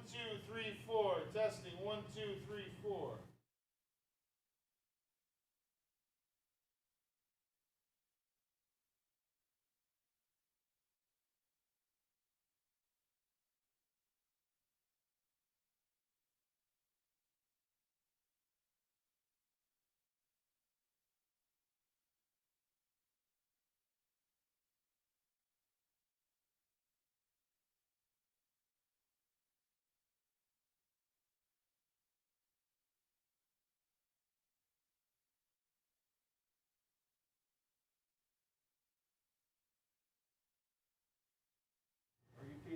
2, 3, 4. Testing 1, 2, 3, 4.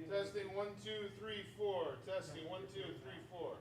Testing 1, 2, 3, 4. Testing 1, 2, 3, 4.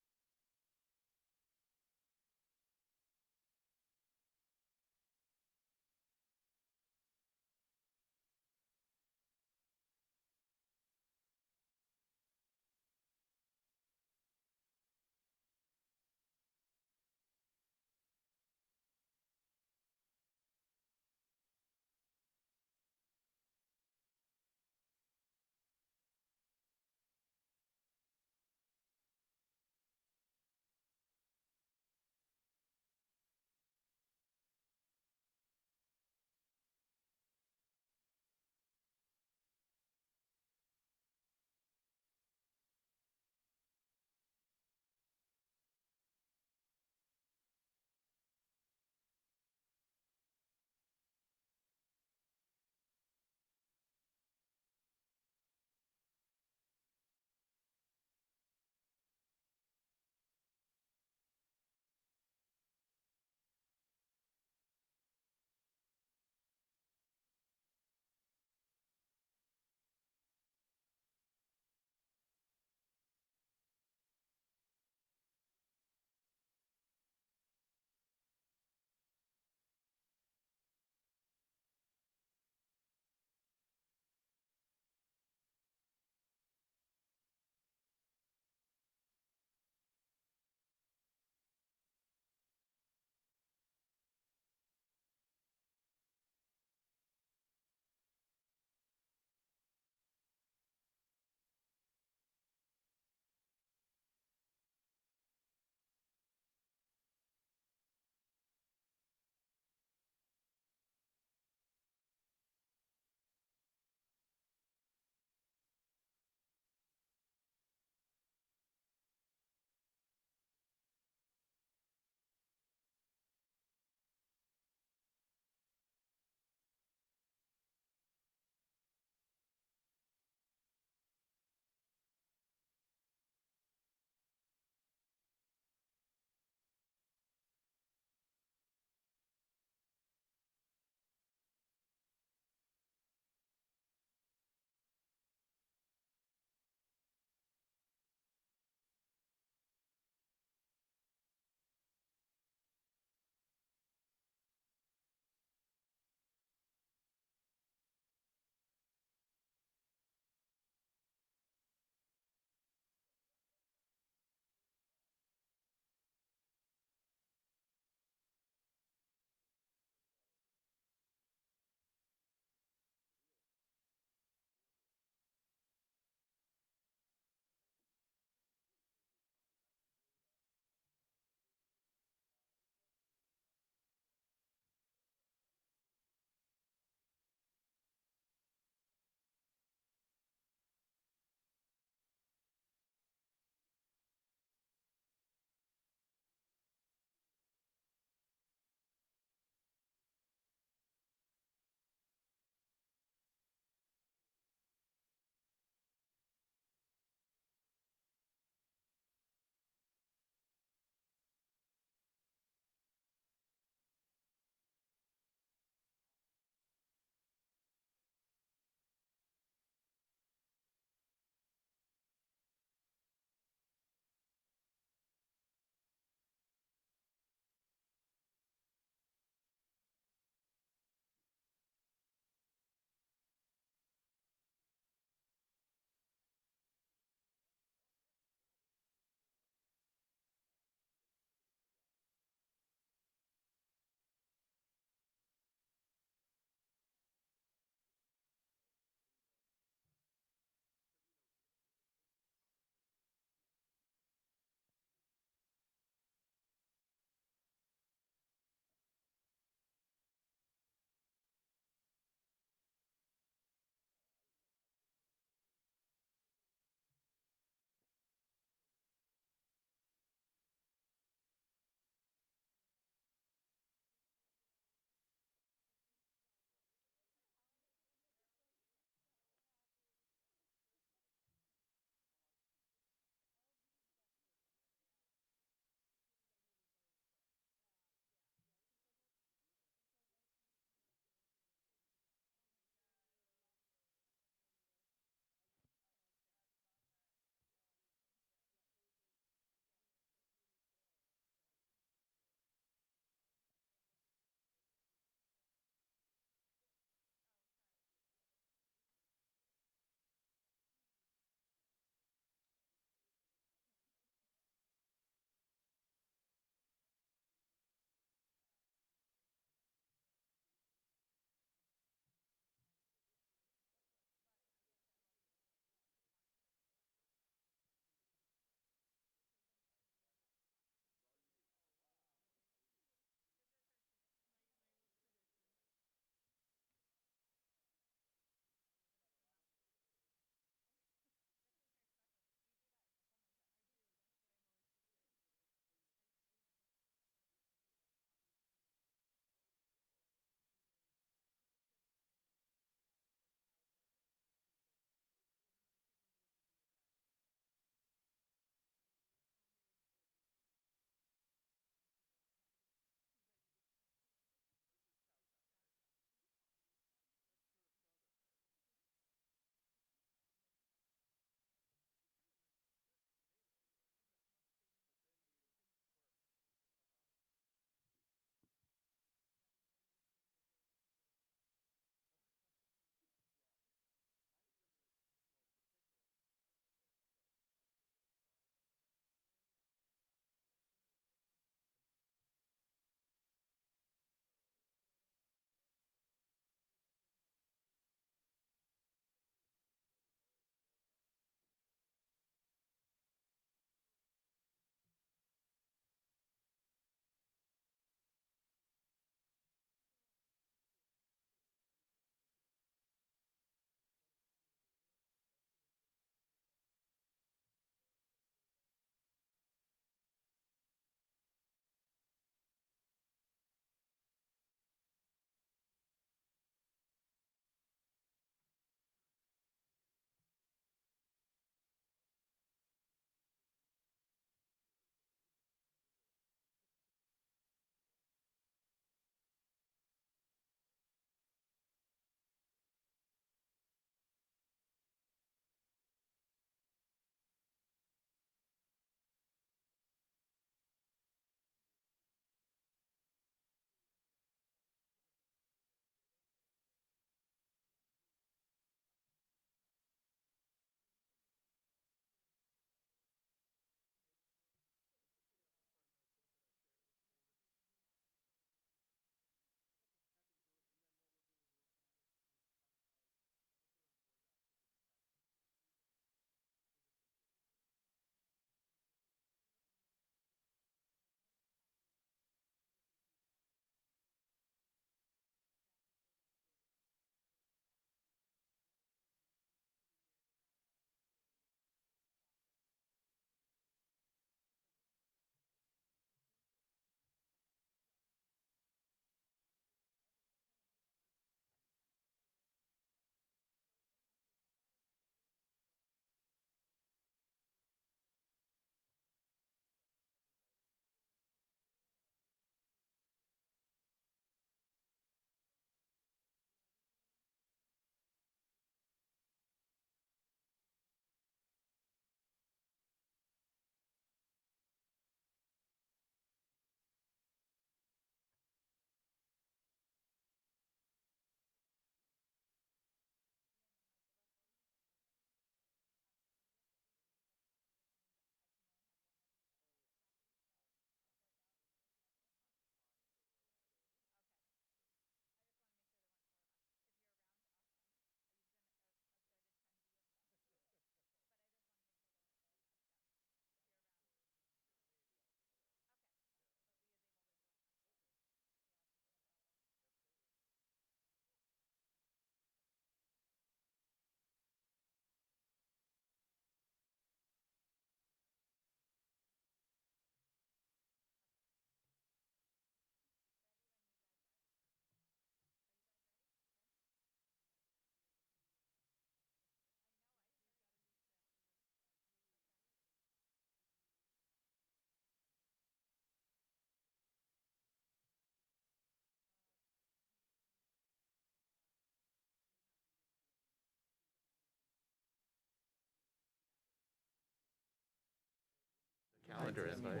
calendar invite.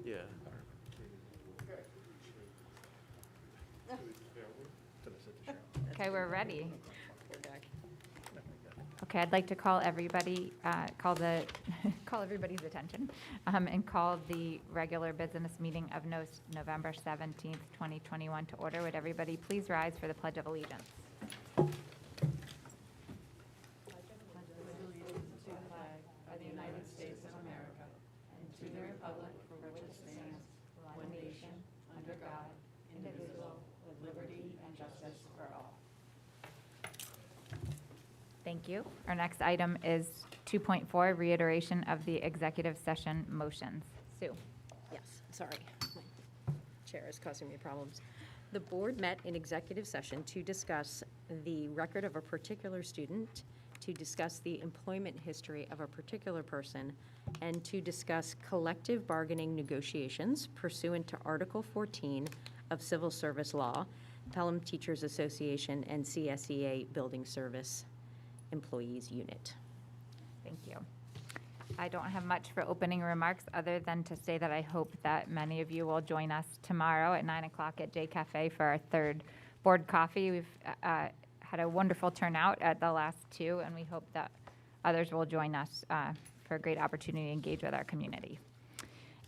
Yeah. Okay, we're ready. Okay, I'd like to call everybody, call everybody's attention, and call the regular business meeting of November 17th, 2021 to order. Would everybody please rise for the Pledge of Allegiance? Thank you. Our next item is 2.4, reiteration of the executive session motions. Sue. Yes, sorry. My chair is causing me problems. The board met in executive session to discuss the record of a particular student, to discuss the employment history of a particular person, and to discuss collective bargaining negotiations pursuant to Article 14 of Civil Service Law, Pelham Teachers Association, and CSEA Building Service Employees Unit. Thank you. I don't have much for opening remarks other than to say that I hope that many of you will join us tomorrow at 9 o'clock at J Cafe for our third board coffee. We've had a wonderful turnout at the last two, and we hope that others will join us for a great opportunity to engage with our community.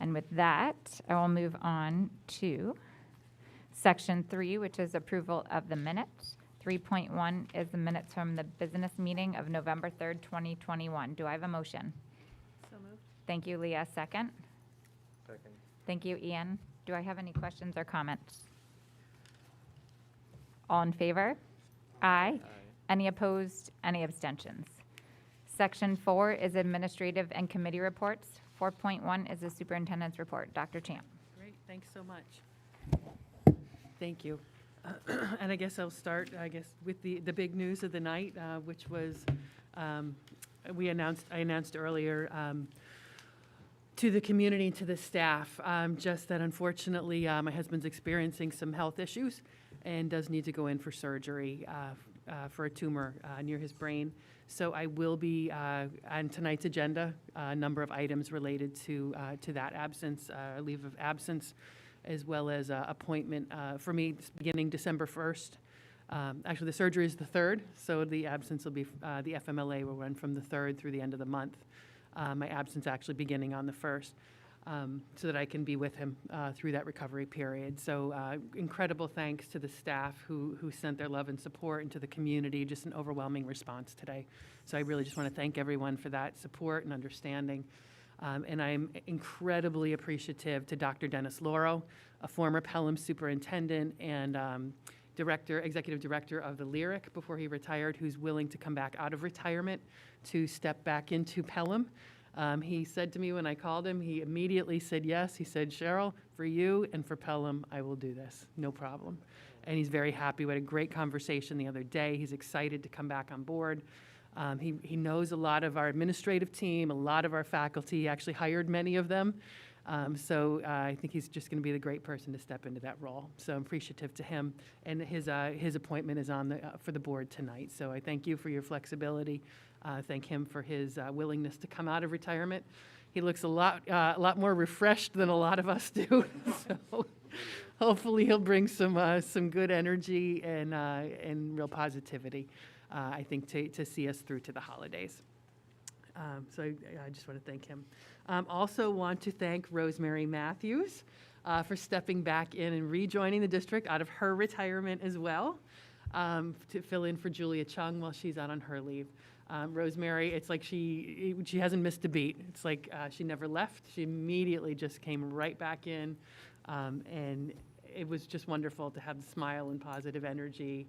And with that, I will move on to Section 3, which is approval of the minutes. 3.1 is the minutes from the business meeting of November 3rd, 2021. Do I have a motion? So moved. Thank you, Leah. Second. Second. Thank you, Ian. Do I have any questions or comments? All in favor? Aye. Any opposed? Any abstentions? Section 4 is administrative and committee reports. 4.1 is the superintendent's report. Dr. Champ. Great, thanks so much. Thank you. And I guess I'll start, with the big news of the night, which was, I announced earlier to the community and to the staff, just that unfortunately, my husband's experiencing some health issues and does need to go in for surgery for a tumor near his brain. So I will be on tonight's agenda, a number of items related to that absence, leave of absence, as well as appointment for me beginning December 1st. Actually, the surgery is the 3rd, so the absence will be, the FMLA will run from the 3rd through the end of the month. My absence actually beginning on the 1st, so that I can be with him through that recovery period. So incredible thanks to the staff who sent their love and support, and to the community, just an overwhelming response today. So I really just want to thank everyone for that support and understanding. And I'm incredibly appreciative to Dr. Dennis Lauro, a former Pelham superintendent and executive director of the Lyric before he retired, who's willing to come back out of retirement to step back into Pelham. He said to me when I called him, he immediately said yes. He said, Cheryl, for you and for Pelham, I will do this, no problem. And he's very happy. We had a great conversation the other day. He's excited to come back on board. He knows a lot of our administrative team, a lot of our faculty. He actually hired many of them. So I think he's just going to be the great person to step into that role. So I'm appreciative to him. And his appointment is on for the board tonight. So I thank you for your flexibility. Thank him for his willingness to come out of retirement. He looks a lot more refreshed than a lot of us do. So hopefully he'll bring some good energy and real positivity. I think, to see us through to the holidays. So I just want to thank him. Also want to thank Rosemary Matthews for stepping back in and rejoining the district out of her retirement as well, to fill in for Julia Chung while she's out on her leave. Rosemary, it's like she hasn't missed a beat. It's like she never left. She immediately just came right back in, and it was just wonderful to have the smile and positive energy.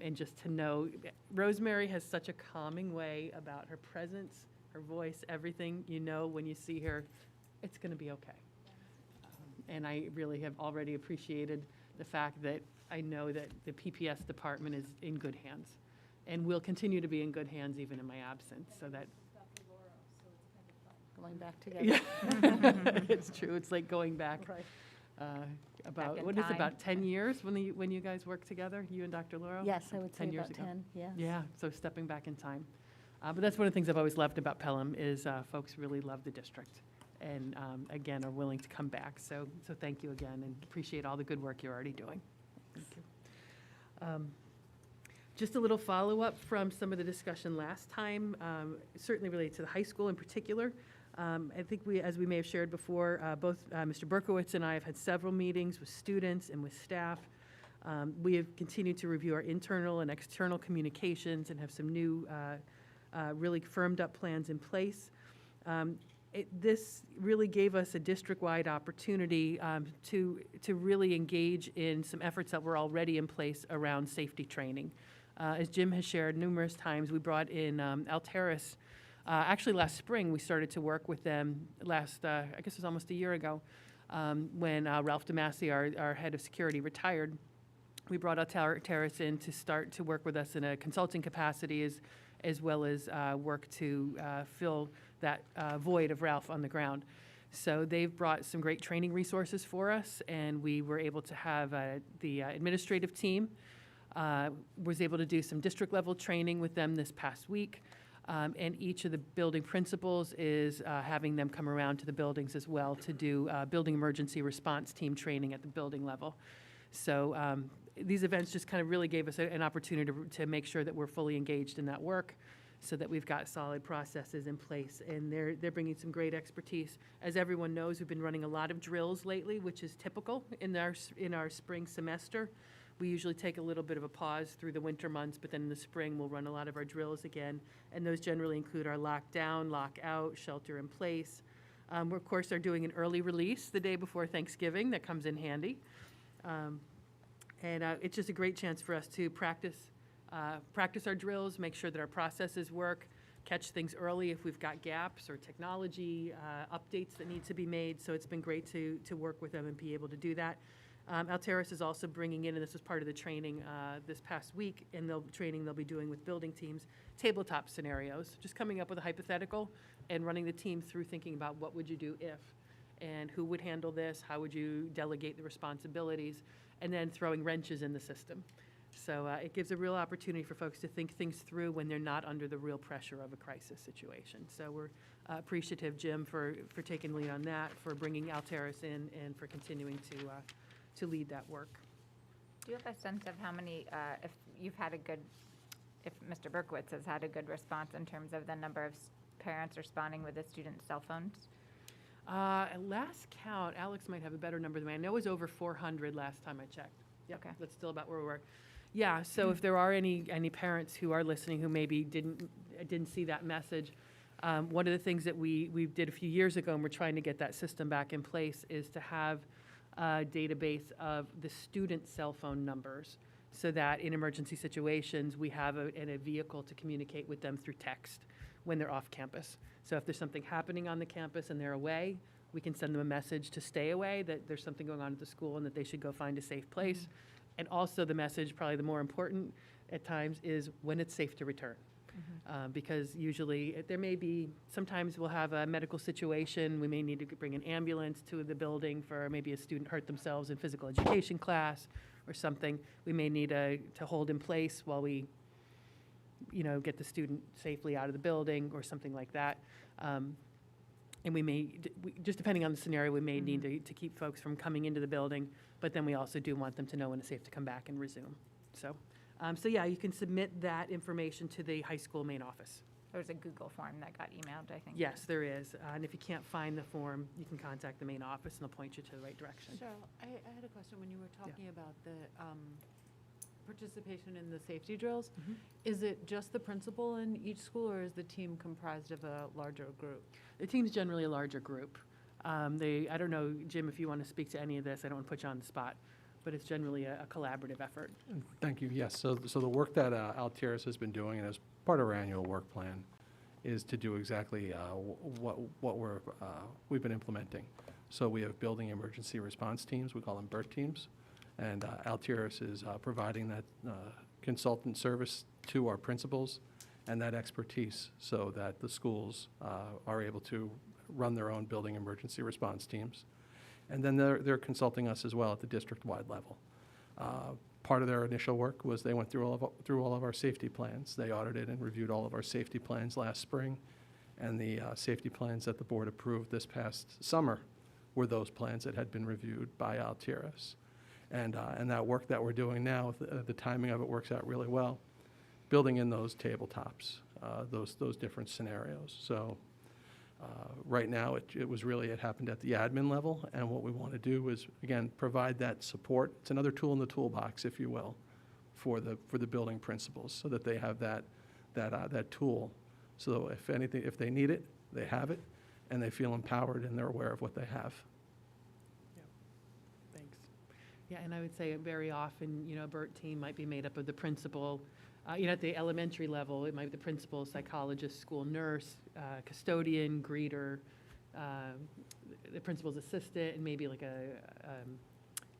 And just to know, Rosemary has such a calming way about her presence, her voice, everything. You know when you see her, it's going to be okay. And I really have already appreciated the fact that I know that the PPS department is in good hands and will continue to be in good hands even in my absence. So that. Going back together. Yeah, it's true. It's like going back. Right. About, Back in what is it, time. about 10 years when you guys worked together, you and Dr. Lauro? Yes, I would say 10 years about ago. 10, yes. Yeah, so stepping back in time. But that's one of the things I've always loved about Pelham is folks really love the district. and again, are willing to come back. So thank you again, and appreciate all the good work you're already doing. Thank you. Just a little follow-up from some of the discussion last time, certainly related to the high school in particular. I think as we may have shared before, both Mr. Berkowitz and I have had several meetings with students and with staff. We have continued to review our internal and external communications and have some new, really firmed up plans in place. This really gave us a district-wide opportunity to really engage in some efforts that were already in place around safety training. As Jim has shared numerous times, we brought in Alteris. Actually, last spring, we started to work with them I guess it was almost a year ago, when Ralph DeMasi, our head of security, retired. We brought Alteris in to start to work with us in a consulting capacity as well as work to fill that void of Ralph on the ground. So they've brought some great training resources for us, and we were able to have the administrative team was able to do some district level training with them this past week. And each of the building principals is having them come around to the buildings as well to do building emergency response team training at the building level. So these events just kind of really gave us an opportunity to make sure that we're fully engaged in that work, so that we've got solid processes in place. And they're bringing some great expertise. As everyone knows, we've been running a lot of drills lately, which is typical in our spring semester. We usually take a little bit of a pause through the winter months, but then in the spring, we'll run a lot of our drills again. And those generally include our lockdown, lockout, shelter in place. We, of course, are doing an early release the day before Thanksgiving. That comes in handy. It's just a great chance for us to practice our drills, make sure that our processes work, catch things early if we've got gaps or technology updates that need to be made. So it's been great to work with them and be able to do that. Alteris is also bringing in, and this was part of the training this past week, and they'll be doing with building teams, tabletop scenarios, just coming up with a hypothetical and running the team through thinking about what would you do if, and who would handle this, how would you delegate the responsibilities, and then throwing wrenches in the system. So it gives a real opportunity for folks to think things through when they're not under the real pressure of a crisis situation. So we're appreciative, Jim, for taking lead on that, for bringing Alteris in, and for continuing to lead that work. Do you have a sense of how many, if Mr. Berkowitz has had a good response in terms of the number of parents responding with the students' cell phones? At last count, Alex might have a better number than me. I know it was over 400 last time I checked. Yep, Okay. that's still about where we were. Yeah, so if there are any parents who are listening who maybe didn't see that message, one of the things that we did a few years ago, and we're trying to get that system back in place, is to have a database of the student cell phone numbers, so that in emergency situations, we have a vehicle to communicate with them through text when they're off campus. So if there's something happening on the campus and they're away, we can send them a message to stay away, that there's something going on at the school and that they should go find a safe place. Mm-hmm. And also the message, probably the more important at times, is when it's safe to return. Mm-hmm. Because usually there may be, sometimes we'll have a medical situation, we may need to bring an ambulance to the building for maybe a student hurt themselves in physical education class or something. We may need to hold in place while we get the student safely out of the building or something like that. And we may, just depending on the scenario, we may need to keep folks from coming into the building, but then we also do want them to know when it's safe to come back and resume. So yeah, you can submit that information to the high school main office. There was a Google form that got emailed, I think. Yes, there is. And if you can't find the form, you can contact the main office and they'll point you to the right direction. Cheryl, I had a question when you were talking about the participation in the safety drills. Mm-hmm. Is it just the principal in each school, or is the team comprised of a larger group? The team's generally a larger group. I don't know, Jim, if you want to speak to any of this. I don't want to put you on the spot, but it's generally a collaborative effort. Thank you. Yes. So the work that Alteris has been doing, and as part of our annual work plan, is to do exactly what we've been implementing. So we have building emergency response teams. We call them BERT teams. And Alteris is providing that consultant service to our principals and that expertise, so that the schools are able to run their own building emergency response teams. And then they're consulting us as well at the district-wide level. Part of their initial work was they went through all of our safety plans. They audited and reviewed all of our safety plans last spring, And the safety plans that the board approved this past summer were those plans that had been reviewed by Altiris. And that work that we're doing now, the timing of it works out really well, building in those tabletops, those different scenarios. So right now, it happened at the admin level, and what we want to do is, again, provide that support. It's another tool in the toolbox, if you will, for the building principals, so that they have that tool. So if anything, if they need it, they have it, and they feel empowered and they're aware of what they have. Thanks. Yeah, and I would say very often, a BERT team might be made up of the principal. At the elementary level, it might be the principal, psychologist, school nurse, custodian, greeter, the principal's assistant, and maybe like a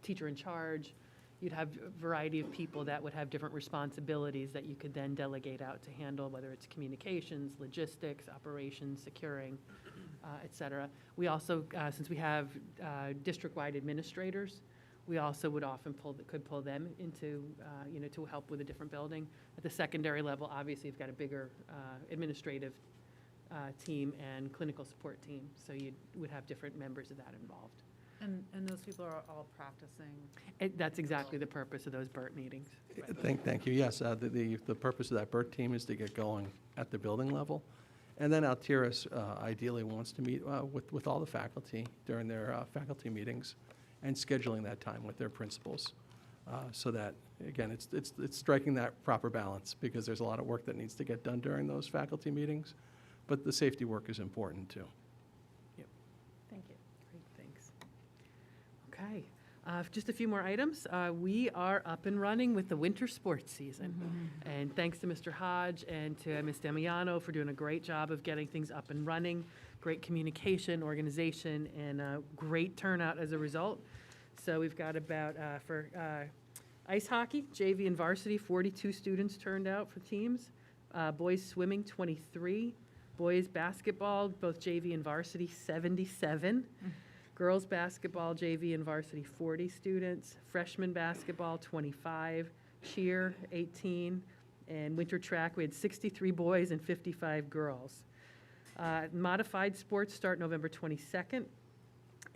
teacher in charge. You'd have a variety of people that would have different responsibilities that you could then delegate out to handle, whether it's communications, logistics, operations, securing, et cetera. We also, since we have district-wide administrators, we also would often could pull them into, to help with a different building. At the secondary level, obviously, you've got a bigger administrative team and clinical support team, so you would have different members of that involved. And those people are all practicing? That's exactly the purpose of those BERT meetings. Thank you. Yes, the purpose of that BERT team is to get going at the building level. And then Altiris ideally wants to meet with all the faculty during their faculty meetings and scheduling that time with their principals. So that, again, it's striking that proper balance, because there's a lot of work that needs to get done during those faculty meetings, but the safety work is important too. Thank you. Great, thanks. Okay, just a few more items. We are up and running with the winter sports season. And thanks to Mr. Hodge and to Ms. Damiano for doing a great job of getting things up and running. Great communication, organization, and great turnout as a result. So we've got about, for ice hockey, JV and varsity, 42 students turned out for teams. Boys swimming, 23. Boys basketball, both JV and varsity, 77. Girls basketball, JV and varsity, 40 students. Freshman basketball, 25. Cheer, 18. And winter track, we had 63 boys and 55 girls. Modified sports start November 22nd.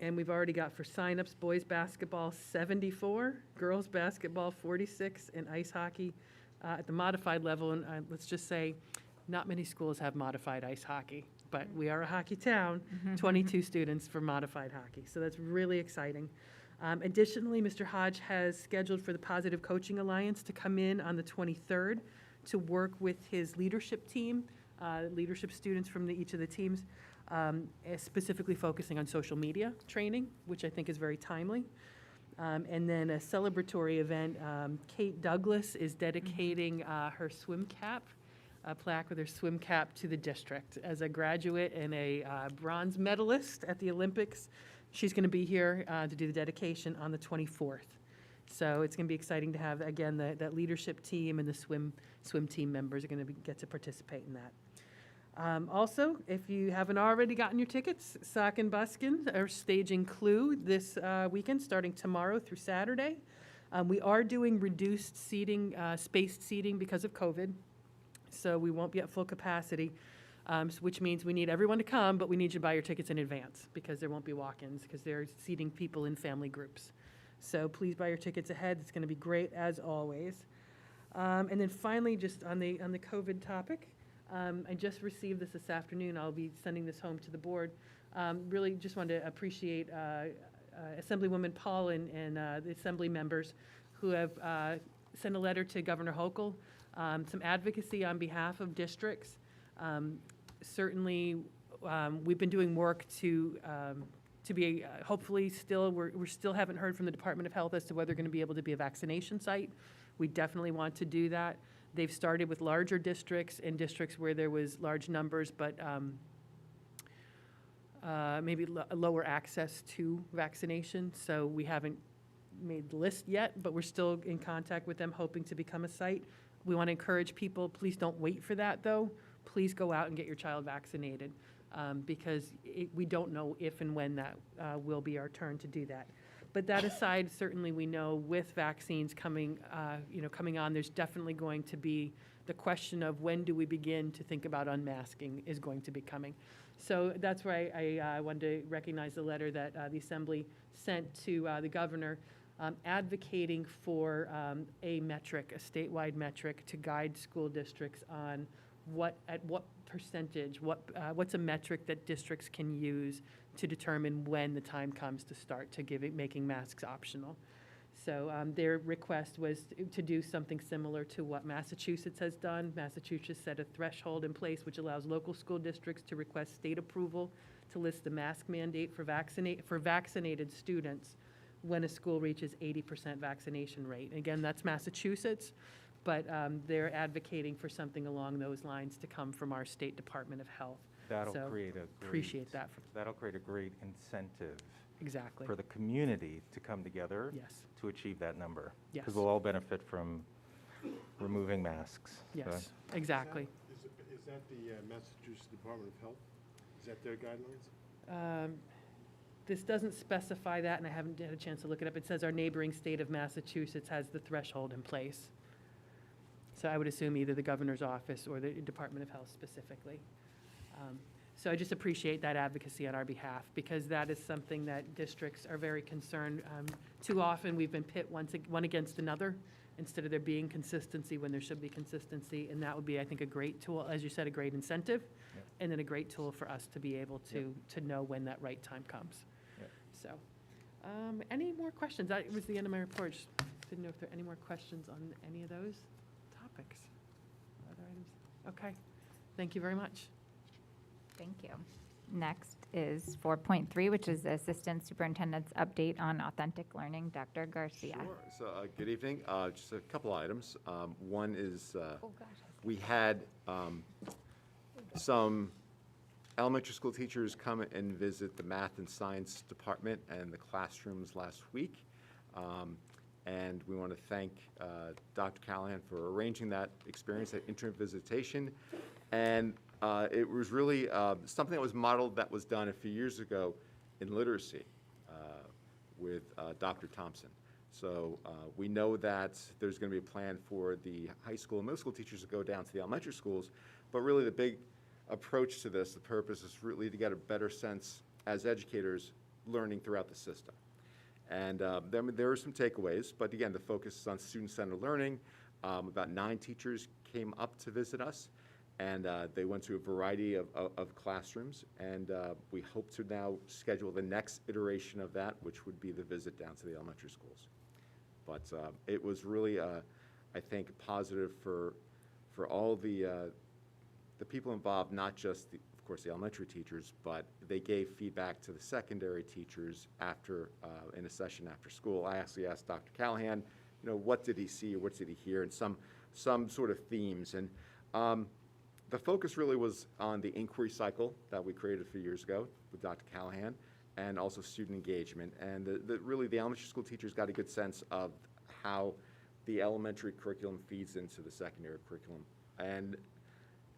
And we've already got for signups, boys basketball, 74. Girls basketball, 46. And ice hockey at the modified level. And let's just say, not many schools have modified ice hockey, but we are a hockey town, 22 students for modified hockey. So that's really exciting. Additionally, Mr. Hodge has scheduled for the Positive Coaching Alliance to come in on the 23rd to work with his leadership team, leadership students from each of the teams, specifically focusing on social media training, which I think is very timely. And then a celebratory event, Kate Douglas is dedicating her swim cap, a plaque with her swim cap to the district. As a graduate and a bronze medalist at the Olympics, she's going to be here to do the dedication on the 24th. So it's going to be exciting to have, again, that leadership team and the swim team members are going to get to participate in that. Also, if you haven't already gotten your tickets, Sock and Buskin are staging Clue this weekend, starting tomorrow through Saturday. We are doing reduced seating, spaced seating because of COVID. So we won't be at full capacity, which means we need everyone to come, but we need you to buy your tickets in advance, because there won't be walk-ins, because they're seating people in family groups. So please buy your tickets ahead. It's going to be great, as always. And then finally, just on the COVID topic, I just received this afternoon. I'll be sending this home to the board. Really just wanted to appreciate Assemblywoman Paul and the Assembly members who have sent a letter to Governor Hochul. Some advocacy on behalf of districts. Certainly, we've been doing work to be hopefully still, we still haven't heard from the Department of Health as to whether they're going to be able to be a vaccination site. We definitely want to do that. They've started with larger districts and districts where there was large numbers, but maybe lower access to vaccination. So we haven't made the list yet, but we're still in contact with them, hoping to become a site. We want to encourage people, please don't wait for that, though. Please go out and get your child vaccinated, because we don't know if and when that will be our turn to do that. But that aside, certainly we know with vaccines coming, coming on, there's definitely going to be the question of when do we begin to think about unmasking is going to be coming. So that's why I wanted to recognize the letter that the Assembly sent to the governor advocating for a metric, a statewide metric to guide school districts on at what percentage, what's a metric that districts can use to determine when the time comes to start to making masks optional. So their request was to do something similar to what Massachusetts has done. Massachusetts set a threshold in place which allows local school districts to request state approval to list the mask mandate for vaccinated students when a school reaches 80% vaccination rate. Again, that's Massachusetts, but they're advocating for something along those lines to come from our State Department of Health. That'll So, create a great. appreciate that. That'll create a great incentive Exactly. for the community to come together Yes, to achieve that number. yes, Because we'll all benefit from removing masks. So- yes, exactly. Is that the Massachusetts Department of Health? Is that their guidelines? This doesn't specify that, and I haven't had a chance to look it up. It says our neighboring state of Massachusetts has the threshold in place. So I would assume either the governor's office or the Department of Health specifically. So I just appreciate that advocacy on our behalf, because that is something that districts are very concerned. Too often, we've been pit one against another, instead of there being consistency when there should be consistency. And that would be, I think, a great tool, as you said, a great incentive, Yep. and then a great tool for us to be able to know when that right time comes. Yep. So, any more questions? That was the end of my report. Just didn't know if there are any more questions on any of those topics. Other items? Okay. Thank you very much. Thank you. Next is 4.3, which is the Assistant Superintendent's update on authentic learning. Dr. Garcia. Sure. So, good evening. Just a couple items. One is Oh, gosh. we had some elementary school teachers come and visit the math and science department and the classrooms last week. And we want to thank Dr. Callahan for arranging that experience, that interim visitation. And it was really something that was modeled, that was done a few years ago in literacy with Dr. Thompson. So we know that there's going to be a plan for the high school and middle school teachers to go down to the elementary schools, but really the big approach to this, the purpose is really to get a better sense as educators learning throughout the system. And there are some takeaways, but again, the focus is on student-centered learning. About 9 teachers came up to visit us, and they went to a variety of classrooms, and we hope to now schedule the next iteration of that, which would be the visit down to the elementary schools. But it was really, I think, positive for all the people involved, not just, of course, the elementary teachers, but they gave feedback to the secondary teachers after, in a session after school. I actually asked Dr. Callahan, what did he see or what did he hear, and some sort of themes. And the focus really was on the inquiry cycle that we created a few years ago with Dr. Callahan, and also student engagement. And really the elementary school teachers got a good sense of how the elementary curriculum feeds into the secondary curriculum. And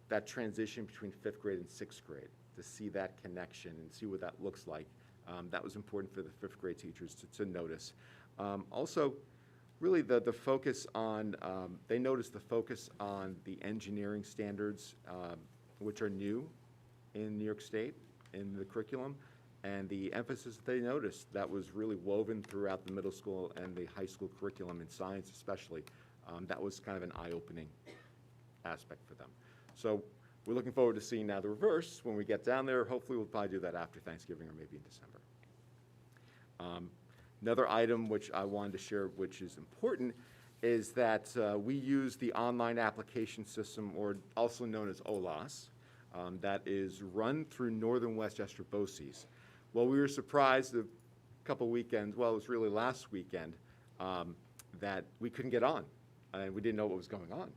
that transition between 5th grade and 6th grade, to see that connection and see what that looks like. That was important for the 5th grade teachers to notice. Also, really the focus on, they noticed the focus on the engineering standards, which are new in New York State in the curriculum, and the emphasis that they noticed that was really woven throughout the middle school and the high school curriculum in science especially. That was kind of an eye-opening aspect for them. So we're looking forward to seeing now the reverse when we get down there. Hopefully we'll probably do that after Thanksgiving or maybe in December. Another item which I wanted to share, which is important, is that we use the online application system, or also known as OLAS, that is run through Northern Westchester BOCES. Well, we were surprised a couple weekends, well, it was really last weekend, that we couldn't get on, and we didn't know what was going on.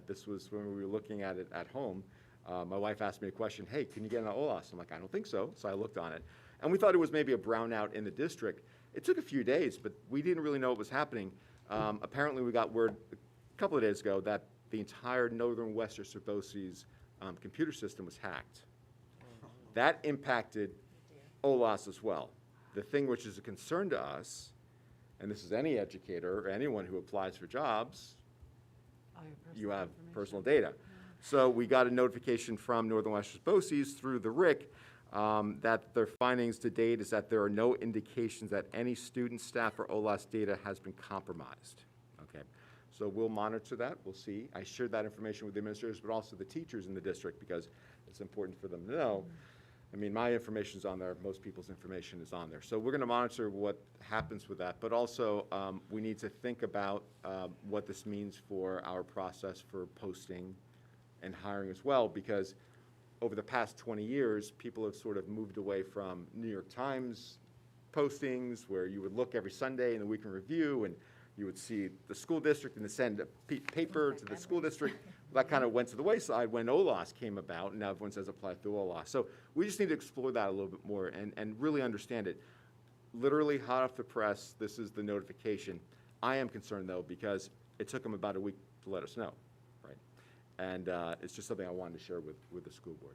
This was when we were looking at it at home. My wife asked me a question, hey, can you get on OLAS? I'm like, I don't think so. So I looked on it. And we thought it was maybe a brownout in the district. It took a few days, but we didn't really know what was happening. Apparently, we got word a couple of days ago that the entire Northern Westchester BOCES computer system was hacked. That impacted OLAS as well. The thing which is a concern to us and this is any educator or anyone who applies for jobs, you have personal data. So we got a notification from Northern Westchester BOCES through the RIC that their findings to date is that there are no indications that any student, staff, or OLAS data has been compromised. Okay, so we'll monitor that. We'll see. I shared that information with the administrators, but also the teachers in the district because it's important for them to know. I mean, my information's on there. Most people's information is on there. So we're going to monitor what happens with that. But also, we need to think about what this means for our process for posting and hiring as well, because over the past 20 years, people have sort of moved away from New York Times postings where you would look every Sunday in the Week in Review and you would see the school district and send a paper to the school district. That kind of went to the wayside when OLAS came about, and now everyone says apply through OLAS. So we just need to explore that a little bit more and really understand it. Literally hot off the press, this is the notification. I am concerned, though, because it took them about a week to let us know, right? And it's just something I wanted to share with the school board,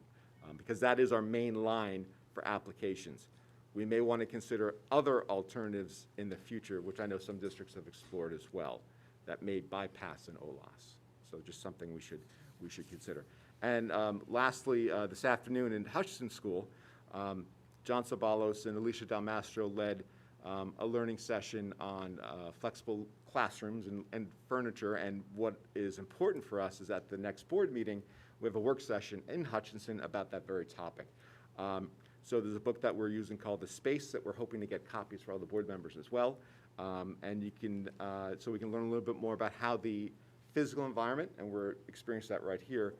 because that is our main line for applications. We may want to consider other alternatives in the future, which I know some districts have explored as well, that may bypass an OLAS. So just something we should consider. And lastly, this afternoon in Hutchinson School, John Sabalos and Alicia Dalmastro led a learning session on flexible classrooms and furniture. And what is important for us is at the next board meeting, we have a work session in Hutchinson about that very topic. So there's a book that we're using called The Space that we're hoping to get copies for all the board members as well. And you can, so we can learn a little bit more about how the physical environment, and we're experiencing that right here,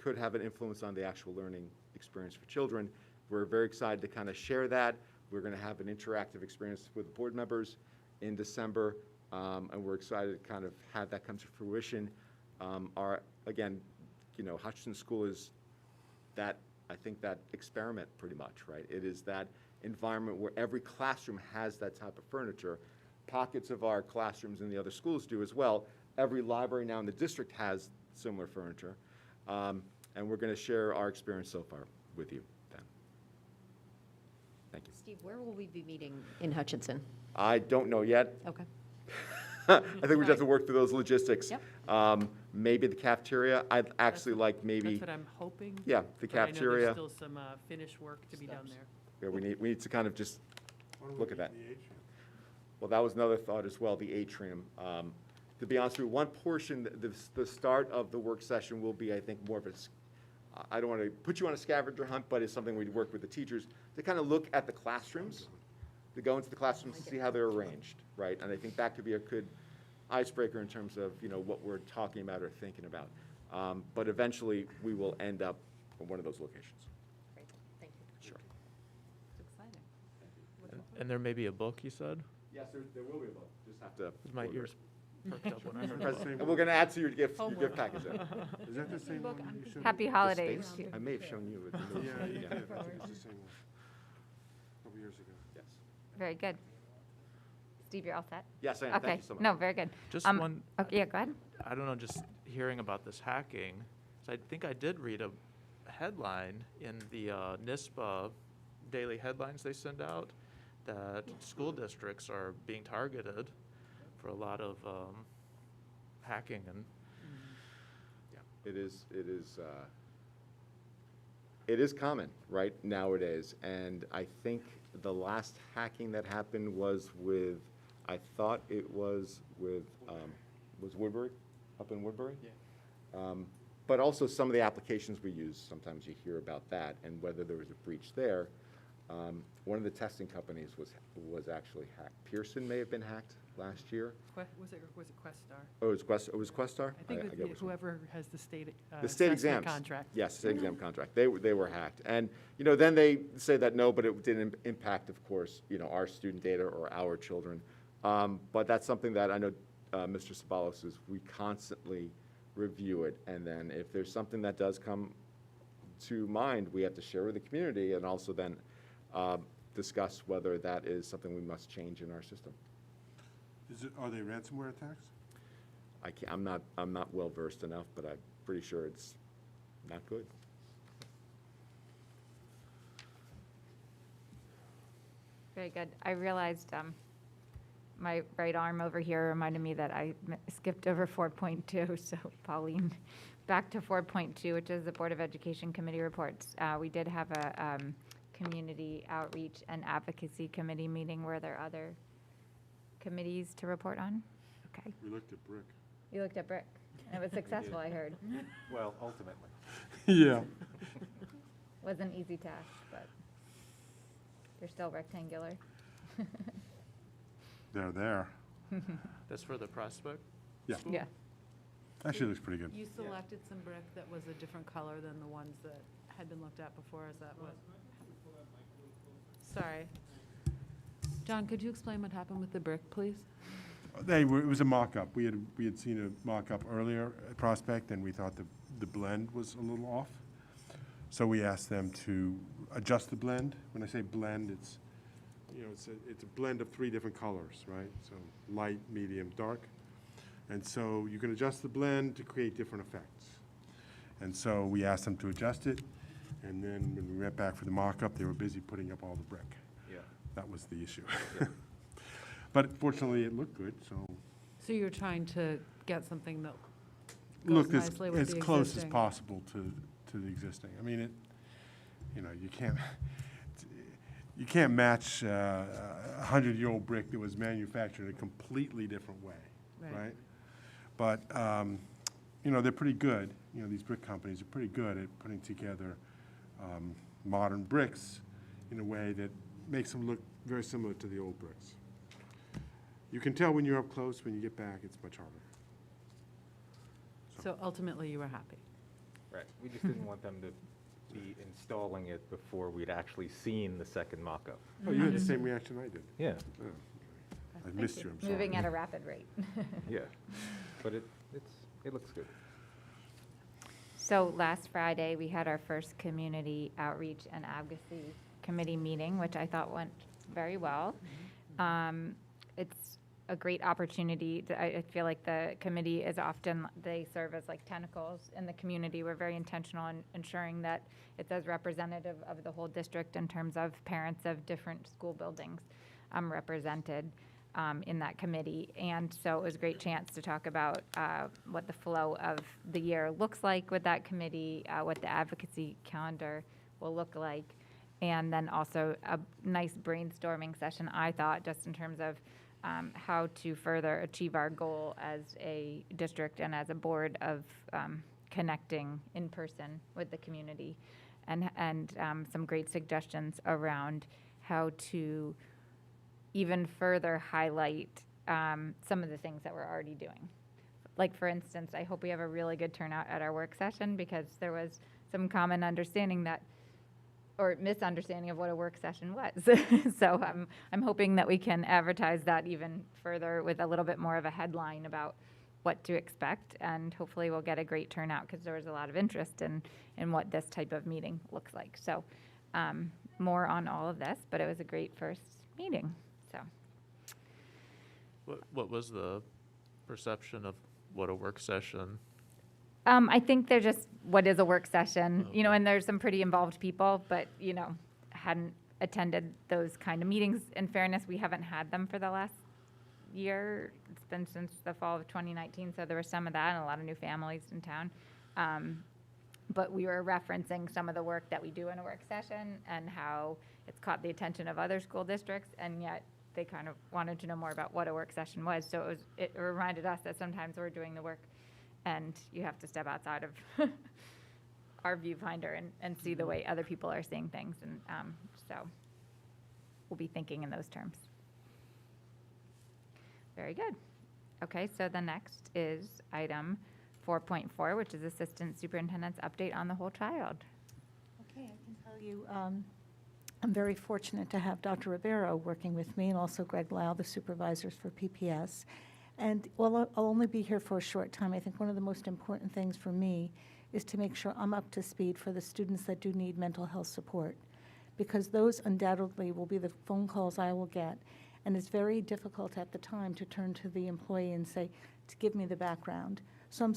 could have an influence on the actual learning experience for children. We're very excited to kind of share that. We're going to have an interactive experience with the board members in December, and we're excited to kind of have that come to fruition. Again, you know, Hutchinson School is that, I think, that experiment pretty much, right? It is that environment where every classroom has that type of furniture. Pockets of our classrooms in the other schools do as well. Every library now in the district has similar furniture. And we're going to share our experience so far with you then. Thank you. Steve, where will we be meeting in Hutchinson? I don't know yet. Okay. I think we just have to work through those logistics. Yep. Maybe the cafeteria. I'd actually like maybe. That's what I'm hoping. Yeah, the but I know cafeteria. there's still some finish work to be done there. Yeah, we need to kind of just Why don't we look at meet that. in the atrium? Well, that was another thought as well, the atrium. To be honest with you, one portion, the start of the work session will be, I think, more of a, I don't want to put you on a scavenger hunt, but it's something we'd work with the teachers to kind of look at the classrooms, to go into the classrooms and see how they're arranged, right? And I think that could be a good icebreaker in terms of, you know, what we're talking about or thinking about. But eventually, we will end up in one of those locations. Great, thank you. Sure. It's exciting. And there may be a book, you said? Yes, there will be a book. Just have to. My ears perked up when I heard That's that. the same And we're going to add to your gift Homework. package then. Is that the same one you showed? Happy me? holidays. Space? I may have shown you. With the movie. Yeah, you Yeah. did. I think it's the same one. A couple years ago. Yes. Very good. Steve, you're all set? Yes, I am. Okay. Thank you so much. No, very good. Just one, Okay, yeah, go ahead. I don't know, just hearing about this hacking, so I think I did read a headline in the NISPA daily headlines they send out that school districts are being targeted for a lot of hacking and Yeah, it is common, right, nowadays. And I think the last hacking that happened was with, I thought it was with, was Woodbury, up in Woodbury? Yeah. But also some of the applications we use, sometimes you hear about that and whether there was a breach there. One of the testing companies was actually hacked. Pearson may have been hacked last year. Was it Questar? Oh, it was Questar? I think get it's which one. whoever has the state The state assessment exams. contract. Yes, state exam contract. They were hacked. And, you know, then they say that no, but it didn't impact, of course, you know, our student data or our children. But that's something that I know Mr. Sabalos is, we constantly review it. And then if there's something that does come to mind, we have to share with the community and also then discuss whether that is something we must change in our system. Are they ransomware attacks? I'm not well versed enough, but I'm pretty sure it's not good. Very good. I realized my right arm over here reminded me that I skipped over 4.2, so Pauline, back to 4.2, which is the Board of Education Committee reports. We did have a Community Outreach and Advocacy Committee meeting. Were there other committees to report on? Okay. We looked at brick. You looked at brick. It was successful, I heard. Well, ultimately. Yeah. Was an easy task, but they're still rectangular. They're there. That's for the Prospect? Yeah. Yeah. Actually, looks pretty good. You selected some brick that was a different color than the ones that had been looked at before, is that what? Sorry. John, could you explain what happened with the brick, please? It was a mock-up. We had seen a mock-up earlier at Prospect, and we thought the blend was a little off. So we asked them to adjust the blend. When I say blend, it's, it's a blend of 3 different colors, right? So light, medium, dark. And so you can adjust the blend to create different effects. And so we asked them to adjust it, and then when we went back for the mock-up, they were busy putting up all the brick. Yeah. That was the issue. But fortunately, it looked good, so So you're trying to get something that goes looked nicely with as the close as existing. possible to the existing. I mean, you can't match a 100-year-old brick that was manufactured in a completely different way, right? But, they're pretty good. These brick companies are pretty good at putting together modern bricks in a way that makes them look very similar to the old bricks. You can tell when you're up close. When you get back, it's much harder. So ultimately, you were happy. Right, we just didn't want them to be installing it before we'd actually seen the second mock-up. Oh, you had the same reaction I did. Yeah, Oh, I missed you, I'm sorry. Moving at a rapid rate. yeah, but it looks good. So last Friday, we had our first Community Outreach and Advocacy Committee meeting, which I thought went very well. It's a great opportunity. I feel like the committee is often, they serve as like tentacles in the community. We're very intentional in ensuring that it's as representative of the whole district in terms of parents of different school buildings represented in that committee. And so it was a great chance to talk about what the flow of the year looks like with that committee, what the advocacy calendar will look like, and then also a nice brainstorming session, I thought, just in terms of how to further achieve our goal as a district and as a board of connecting in person with the community, and some great suggestions around how to even further highlight some of the things that we're already doing. Like, for instance, I hope we have a really good turnout at our work session, because there was some common understanding that, or misunderstanding of what a work session was. So I'm hoping that we can advertise that even further with a little bit more of a headline about what to expect, and hopefully we'll get a great turnout, because there was a lot of interest in what this type of meeting looks like. So more on all of this, but it was a great first meeting, so. What was the perception of what a work session? I think they're just, what is a work session? And there's some pretty involved people, but, hadn't attended those kind of meetings. In fairness, we haven't had them for the last year. It's been since the fall of 2019, so there was some of that and a lot of new families in town. But we were referencing some of the work that we do in a work session and how it's caught the attention of other school districts, and yet they kind of wanted to know more about what a work session was. So it reminded us that sometimes we're doing the work and you have to step outside of our viewfinder and see the way other people are seeing things. And so we'll be thinking in those terms. Very good. Okay, so the next is item 4.4, which is Assistant Superintendent's Update on the Whole Child. Okay, I can tell you, I'm very fortunate to have Dr. Rivero working with me, and also Greg Lau, the supervisors for PPS. And while I'll only be here for a short time, I think one of the most important things for me is to make sure I'm up to speed for the students that do need mental health support, because those undoubtedly will be the phone calls I will get. And it's very difficult at the time to turn to the employee and say, to give me the background. So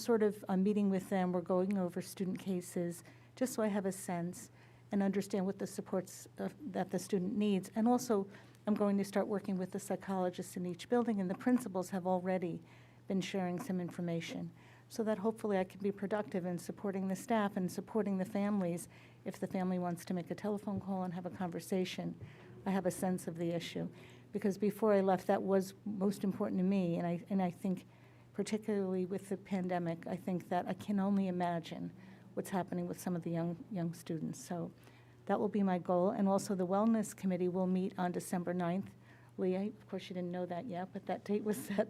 I'm meeting with them, we're going over student cases, just so I have a sense and understand what the supports that the student needs, and also I'm going to start working with the psychologists in each building, and the principals have already been sharing some information, so that hopefully I can be productive in supporting the staff and supporting the families. If the family wants to make a telephone call and have a conversation, I have a sense of the issue. Because before I left, that was most important to me, and I think particularly with the pandemic, I think that I can only imagine what's happening with some of the young students. So that will be my goal. And also the Wellness Committee will meet on December 9th. Leah, of course, you didn't know that yet, but that date was set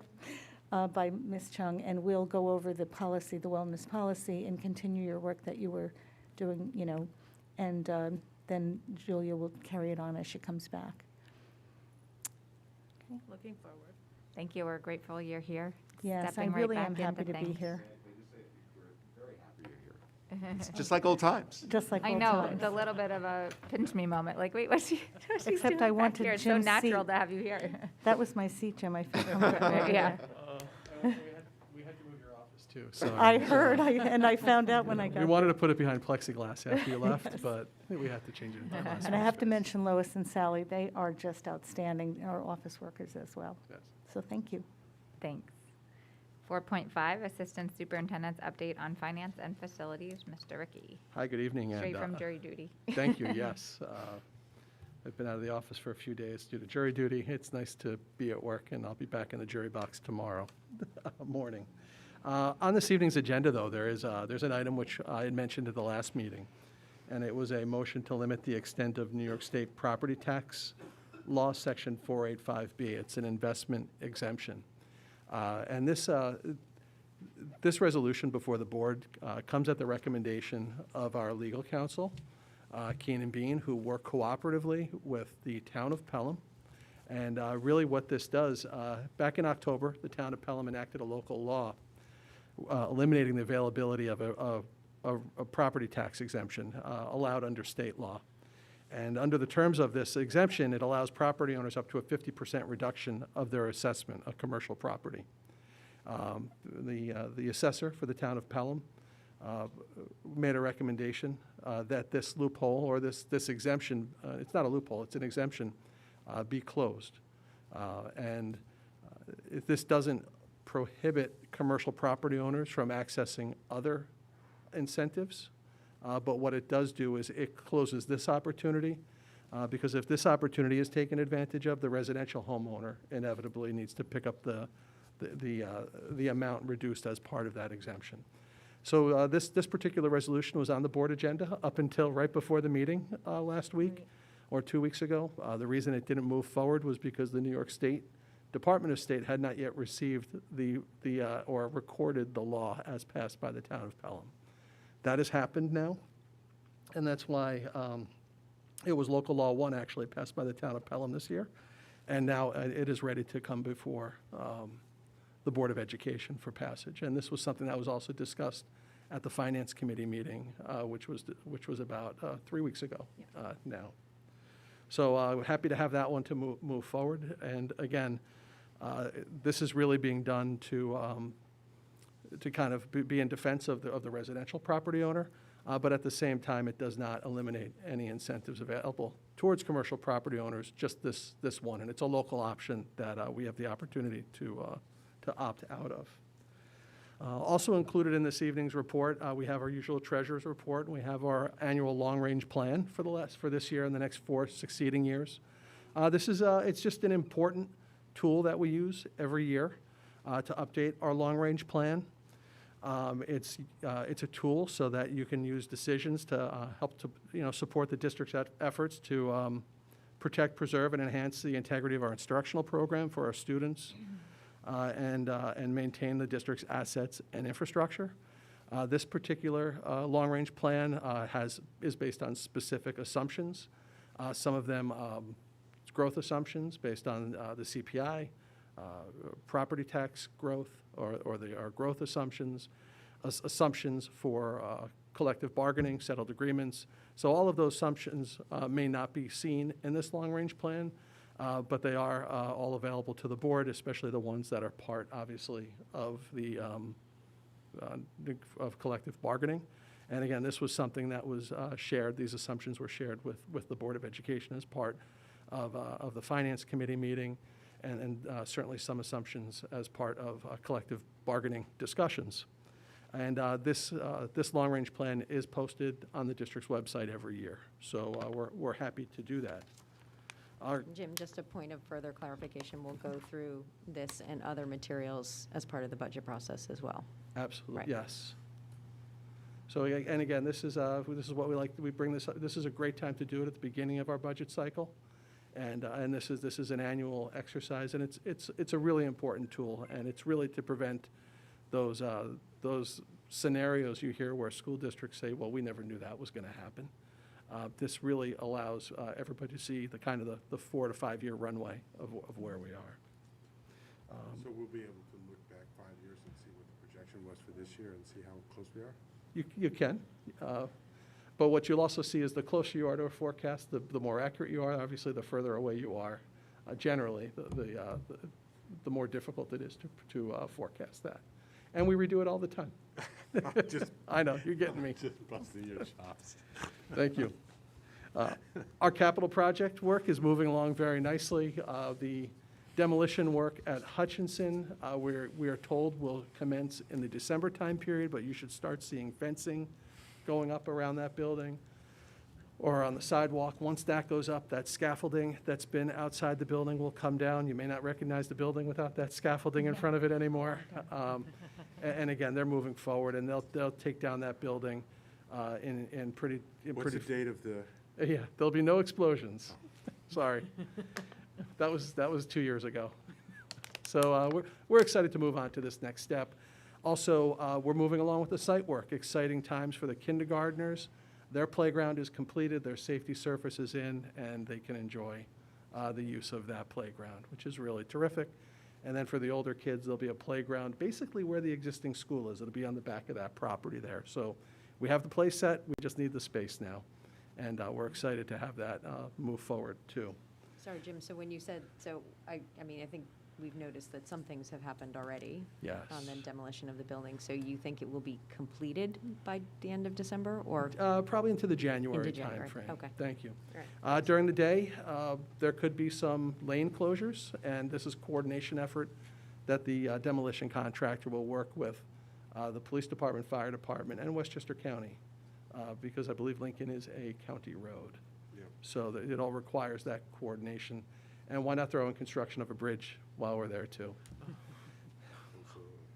by Ms. Chung, and we'll go over the policy, the wellness policy, and continue your work that you were doing, and then Julia will carry it on as she comes back. Looking forward. Thank you. We're grateful you're here. Yes, I Stepping right really back am happy into to be things. here, It's just like old times. just like I old know, times. it's a little bit of a pinch me moment, like, wait, what's she Except doing I back wanted here? It's so Jim's natural seat. to have you here. That was my seat, Jim. I feel comfortable. Yeah. We had to move your office too, so. I heard, and I found out when I got We there. wanted to put it behind plexiglass after you left, but we had to change it into glass. And I have to mention Lois and Sally. They are just outstanding, our office workers as well. Yes. So thank you. Thanks. 4.5, Assistant Superintendent's Update on Finance and Facilities, Mr. Ricky. Hi, good evening. Straight and, from jury duty. Thank you, yes. I've been out of the office for a few days due to jury duty. It's nice to be at work, and I'll be back in the jury box tomorrow morning. On this evening's agenda, though, there's an item which I had mentioned at the last meeting, and it was a motion to limit the extent of New York State property tax law, Section 485B. It's an investment exemption. And this resolution before the board comes at the recommendation of our legal counsel, Keenan Bean, who work cooperatively with the town of Pelham. And really what this does, back in October, the town of Pelham enacted a local law eliminating the availability of a property tax exemption allowed under state law. And under the terms of this exemption, it allows property owners up to a 50% reduction of their assessment of commercial property. The assessor for the town of Pelham made a recommendation that this loophole or this exemption, it's not a loophole, it's an exemption, be closed. And if this doesn't prohibit commercial property owners from accessing other incentives, but what it does do is it closes this opportunity, because if this opportunity is taken advantage of, the residential homeowner inevitably needs to pick up the amount reduced as part of that exemption. So this particular resolution was on the board agenda up until right before the meeting last week or 2 weeks ago. The reason it didn't move forward was because the New York State Department of State had not yet received or recorded the law as passed by the town of Pelham. That has happened now, and that's why it was Local Law 1 actually passed by the town of Pelham this year, and now it is ready to come before the Board of Education for passage. And this was something that was also discussed at the Finance Committee meeting, which was about 3 weeks ago now. So happy to have that one to move forward. And again, this is really being done to kind of be in defense of the residential property owner, but at the same time, it does not eliminate any incentives available towards commercial property owners, just this one. And it's a local option that we have the opportunity to opt out of. Also included in this evening's report, we have our usual treasurer's report, and we have our annual long-range plan for this year and the next 4 succeeding years. It's just an important tool that we use every year to update our long-range plan. It's a tool so that you can use decisions to help to support the district's efforts to protect, preserve, and enhance the integrity of our instructional program for our students. And maintain the district's assets and infrastructure. This particular long-range plan is based on specific assumptions. Some of them growth assumptions based on the CPI, property tax growth, or our growth assumptions, assumptions for collective bargaining, settled agreements. So all of those assumptions may not be seen in this long-range plan, but they are all available to the board, especially the ones that are part, obviously, of of collective bargaining. And again, this was something that was shared. These assumptions were shared with the Board of Education as part of the Finance Committee meeting, and certainly some assumptions as part of collective bargaining discussions. And this long-range plan is posted on the district's website every year, so we're happy to do that. Jim, just a point of further clarification, we'll go through this and other materials as part of the budget process as well. Absolutely, Right. yes. So, and again, this is what we like, we bring this, this is a great time to do it at the beginning of our budget cycle. And this is an annual exercise, and it's a really important tool, and it's really to prevent those scenarios you hear where school districts say, well, we never knew that was going to happen. This really allows everybody to see the kind of the 4 to 5 year runway of where we are. So we'll be able to look back 5 years and see what the projection was for this year and see how close we are? You can, but what you'll also see is the closer you are to a forecast, the more accurate you are. Obviously, the further away you are, generally, the more difficult it is to forecast that. And we redo it all the time. Just- I know, you're getting me. Just busting your chops. Thank you. Our capital project work is moving along very nicely. The demolition work at Hutchinson, we are told will commence in the December time period, but you should start seeing fencing going up around that building or on the sidewalk. Once that goes up, that scaffolding that's been outside the building will come down. You may not recognize the building without that scaffolding in front of it anymore. And again, they're moving forward, and they'll take down that building in pretty. What's the date of the? Yeah, there'll be no explosions. Sorry. That was 2 years ago. So we're excited to move on to this next step. Also, we're moving along with the site work. Exciting times for the kindergartners. Their playground is completed, their safety surface is in, and they can enjoy the use of that playground, which is really terrific. And then for the older kids, there'll be a playground basically where the existing school is. It'll be on the back of that property there. So we have the place set, we just need the space now. And we're excited to have that move forward too. Sorry, Jim, so when you said, I mean, I think we've noticed that some things have happened already. Yes. On the demolition of the building, so you think it will be completed by the end of December, or? Probably into the January Into January, timeframe. okay. Thank you. All right. During the day, there could be some lane closures, and this is a coordination effort that the demolition contractor will work with the police department, fire department, and Westchester County, because I believe Lincoln is a county road. Yeah. So it all requires that coordination. And why not throw in construction of a bridge while we're there, too?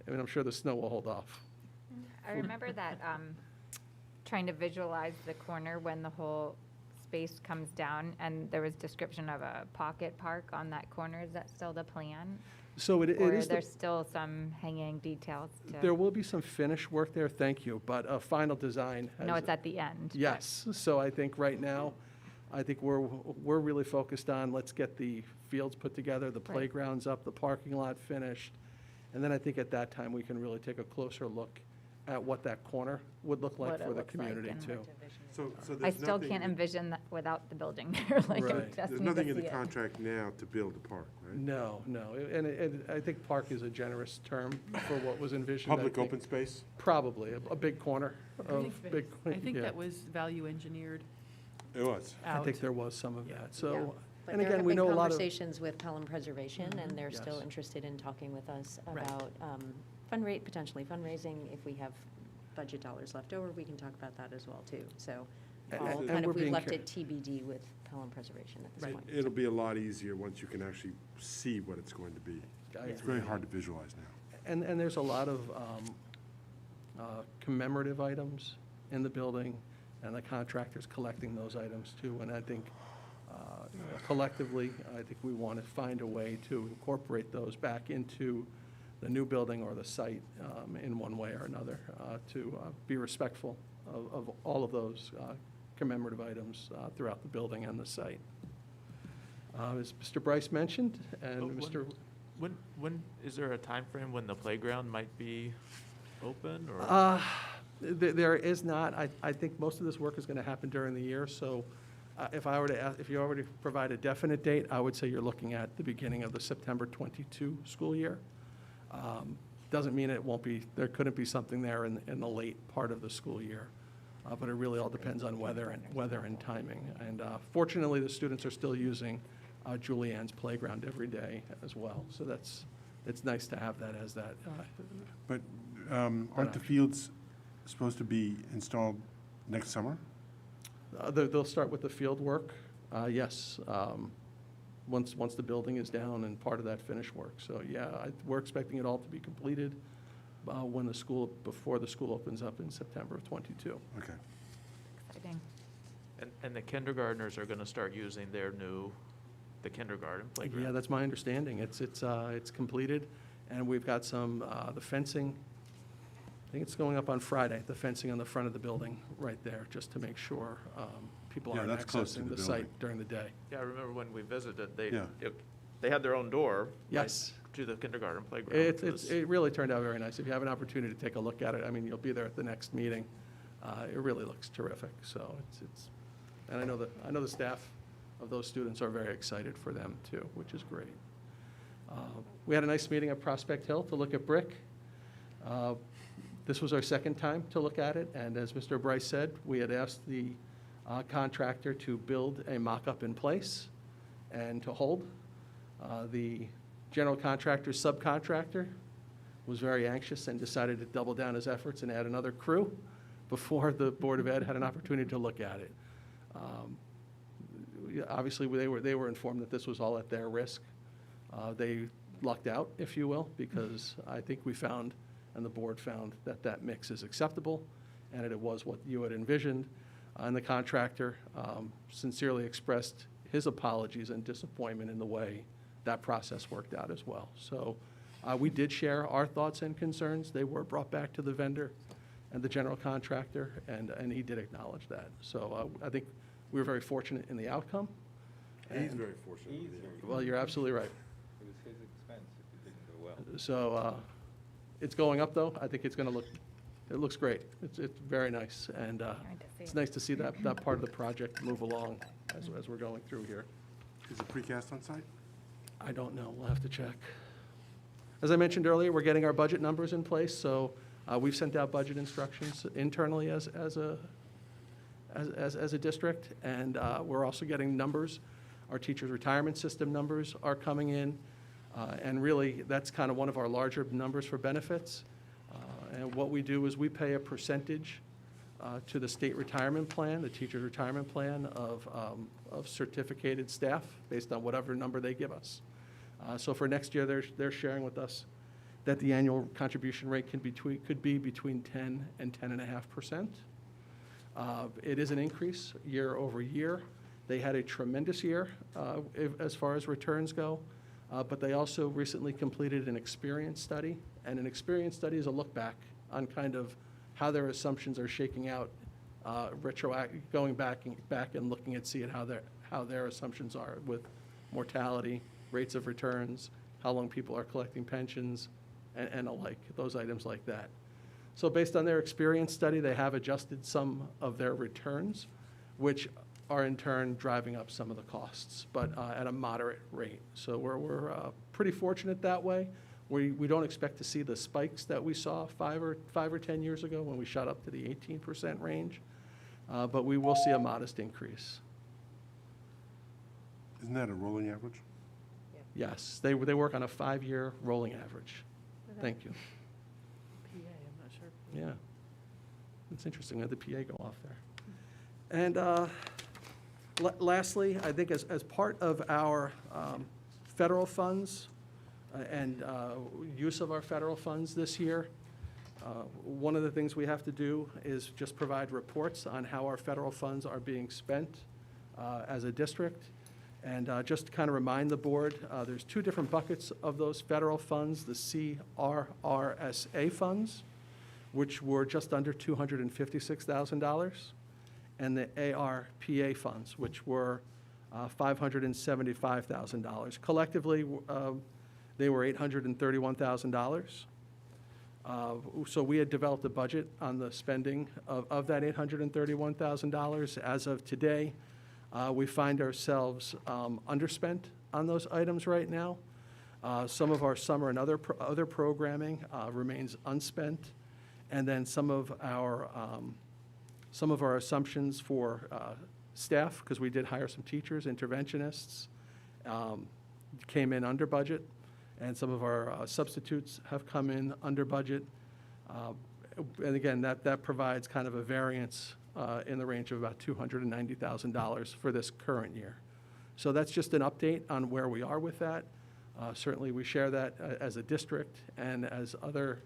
I mean, I'm sure the snow will hold off. I remember that, trying to visualize the corner when the whole space comes down, and there was description of a pocket park on that corner. Is that still the plan? So it Or is, there's still some hanging details to? there will be some finish work there, thank you, but a final design. No, has- it's at the end. but- Yes, so I think right now, I think we're really focused on, let's get the fields put together, the Right. playgrounds up, the parking lot finished. And then I think at that time, we can really take a closer look at what that corner would look like What it for the looks like community and too. what to vision. So I there's still nothing, can't envision that without the building there, like, Right. it just there's need nothing to in the see it. contract now to build the park, right? No, and I think park is a generous term for what was envisioned. I Public think open space? Probably, a big corner of big. I think yeah. that was value engineered It was. I out. think there was some of that, Yeah. so, But and there again, have we been know a lot of. conversations with Pelham Preservation, and they're still Yes. interested in talking with us Right. about potentially fundraising. If we have budget dollars left over, we can talk about that as well, too. So And- all and kind we're of, we've being left care- it TBD with Pelham Preservation at this point. It'll be a lot easier once you can actually see what it's going to be. I It's very agree. hard to visualize now. And there's a lot of commemorative items in the building, and the contractor's collecting those items too. And I think collectively, I think we want to find a way to incorporate those back into the new building or the site in one way or another to be respectful of all of those commemorative items throughout the building and the site. As Mr. Bryce mentioned, and Oh, Mr. When, is there a time frame when the playground might be open, or? There is not. I think most of this work is going to happen during the year, so if I were to ask, if you already provide a definite date, I would say you're looking at the beginning of the September 22 school year. Doesn't mean it won't be, there couldn't be something there in the late part of the school year, but it really all depends on weather and timing. And fortunately, the students are still using Julianne's playground every day as well. So it's nice to have that as that. But aren't the fields supposed to be installed next summer? They'll start with the field work, yes, once the building is down and part of that finish work. So, yeah, we're expecting it all to be completed before the school opens up in September of '22. Okay. Exciting. And the kindergartners are going to start using the kindergarten playground. Yeah, that's my understanding. It's completed, and we've got the fencing. I think it's going up on Friday, the fencing on the front of the building right there, just to make sure people Yeah, aren't that's close to accessing the the building. site during the day. Yeah, I remember when we visited, Yeah. they had their own door. Yes. right, to the kindergarten playground. It really turned out very nice. If you have an opportunity to take a look at it, I mean, you'll be there at the next meeting. It really looks terrific. So and I know the staff of those students are very excited for them too, which is great. We had a nice meeting at Prospect Hill to look at brick. This was our second time to look at it, and as Mr. Bryce said, we had asked the contractor to build a mock-up in place and to hold. The general contractor's subcontractor was very anxious and decided to double down his efforts and add another crew before the Board of Ed had an opportunity to look at it. Obviously, they were informed that this was all at their risk. They lucked out, if you will, because I think we found, and the board found, that mix is acceptable, and it was what you had envisioned. And the contractor sincerely expressed his apologies and disappointment in the way that process worked out as well. So we did share our thoughts and concerns. They were brought back to the vendor and the general contractor, and he did acknowledge that. So I think we were very fortunate in the outcome. He's And- very fortunate. Well, you're absolutely right. It was his expense if it didn't go well. So it's going up, though. I think it looks great. It's very nice, and Can't wait to see it's it. nice to see that part of the project move along as we're going through here. Is it precast on site? I don't know. We'll have to check. As I mentioned earlier, we're getting our budget numbers in place, so we've sent out budget instructions internally as a district, and we're also getting numbers. Our teachers' retirement system numbers are coming in, and really, that's kind of one of our larger numbers for benefits. And what we do is we pay a percentage to the state retirement plan, the teacher's retirement plan of certificated staff based on whatever number they give us. So for next year, they're sharing with us that the annual contribution rate could be between 10 and 10.5%. It is an increase year over year. They had a tremendous year as far as returns go, but they also recently completed an experience study. And an experience study is a look back on kind of how their assumptions are shaking out, going back and looking at how their assumptions are with mortality, rates of returns, how long people are collecting pensions, and alike, those items like that. So based on their experience study, they have adjusted some of their returns, which are in turn driving up some of the costs, but at a moderate rate. So we're pretty fortunate that way. We don't expect to see the spikes that we saw 5 or 10 years ago when we shot up to the 18% range, but we will see a modest increase. Isn't that a rolling average? Yes, they work on a 5-year rolling average. Thank you. PA, I'm not sure. Yeah. It's interesting that the PA go off there. And lastly, I think as part of our federal funds and use of our federal funds this year, one of the things we have to do is just provide reports on how our federal funds are being spent as a district. And just to kind of remind the board, there's 2 different buckets of those federal funds, the CRRSA funds, which were just under $256,000, and the ARPA funds, which were $575,000. Collectively, they were $831,000. So we had developed a budget on the spending of that $831,000. As of today, we find ourselves underspent on those items right now. Some of our summer and other programming remains unspent, and then some of our assumptions for staff, because we did hire some teachers, interventionists, came in under budget, and some of our substitutes have come in under budget. And again, that provides kind of a variance in the range of about $290,000 for this current year. So that's just an update on where we are with that. Certainly, we share that as a district, and as other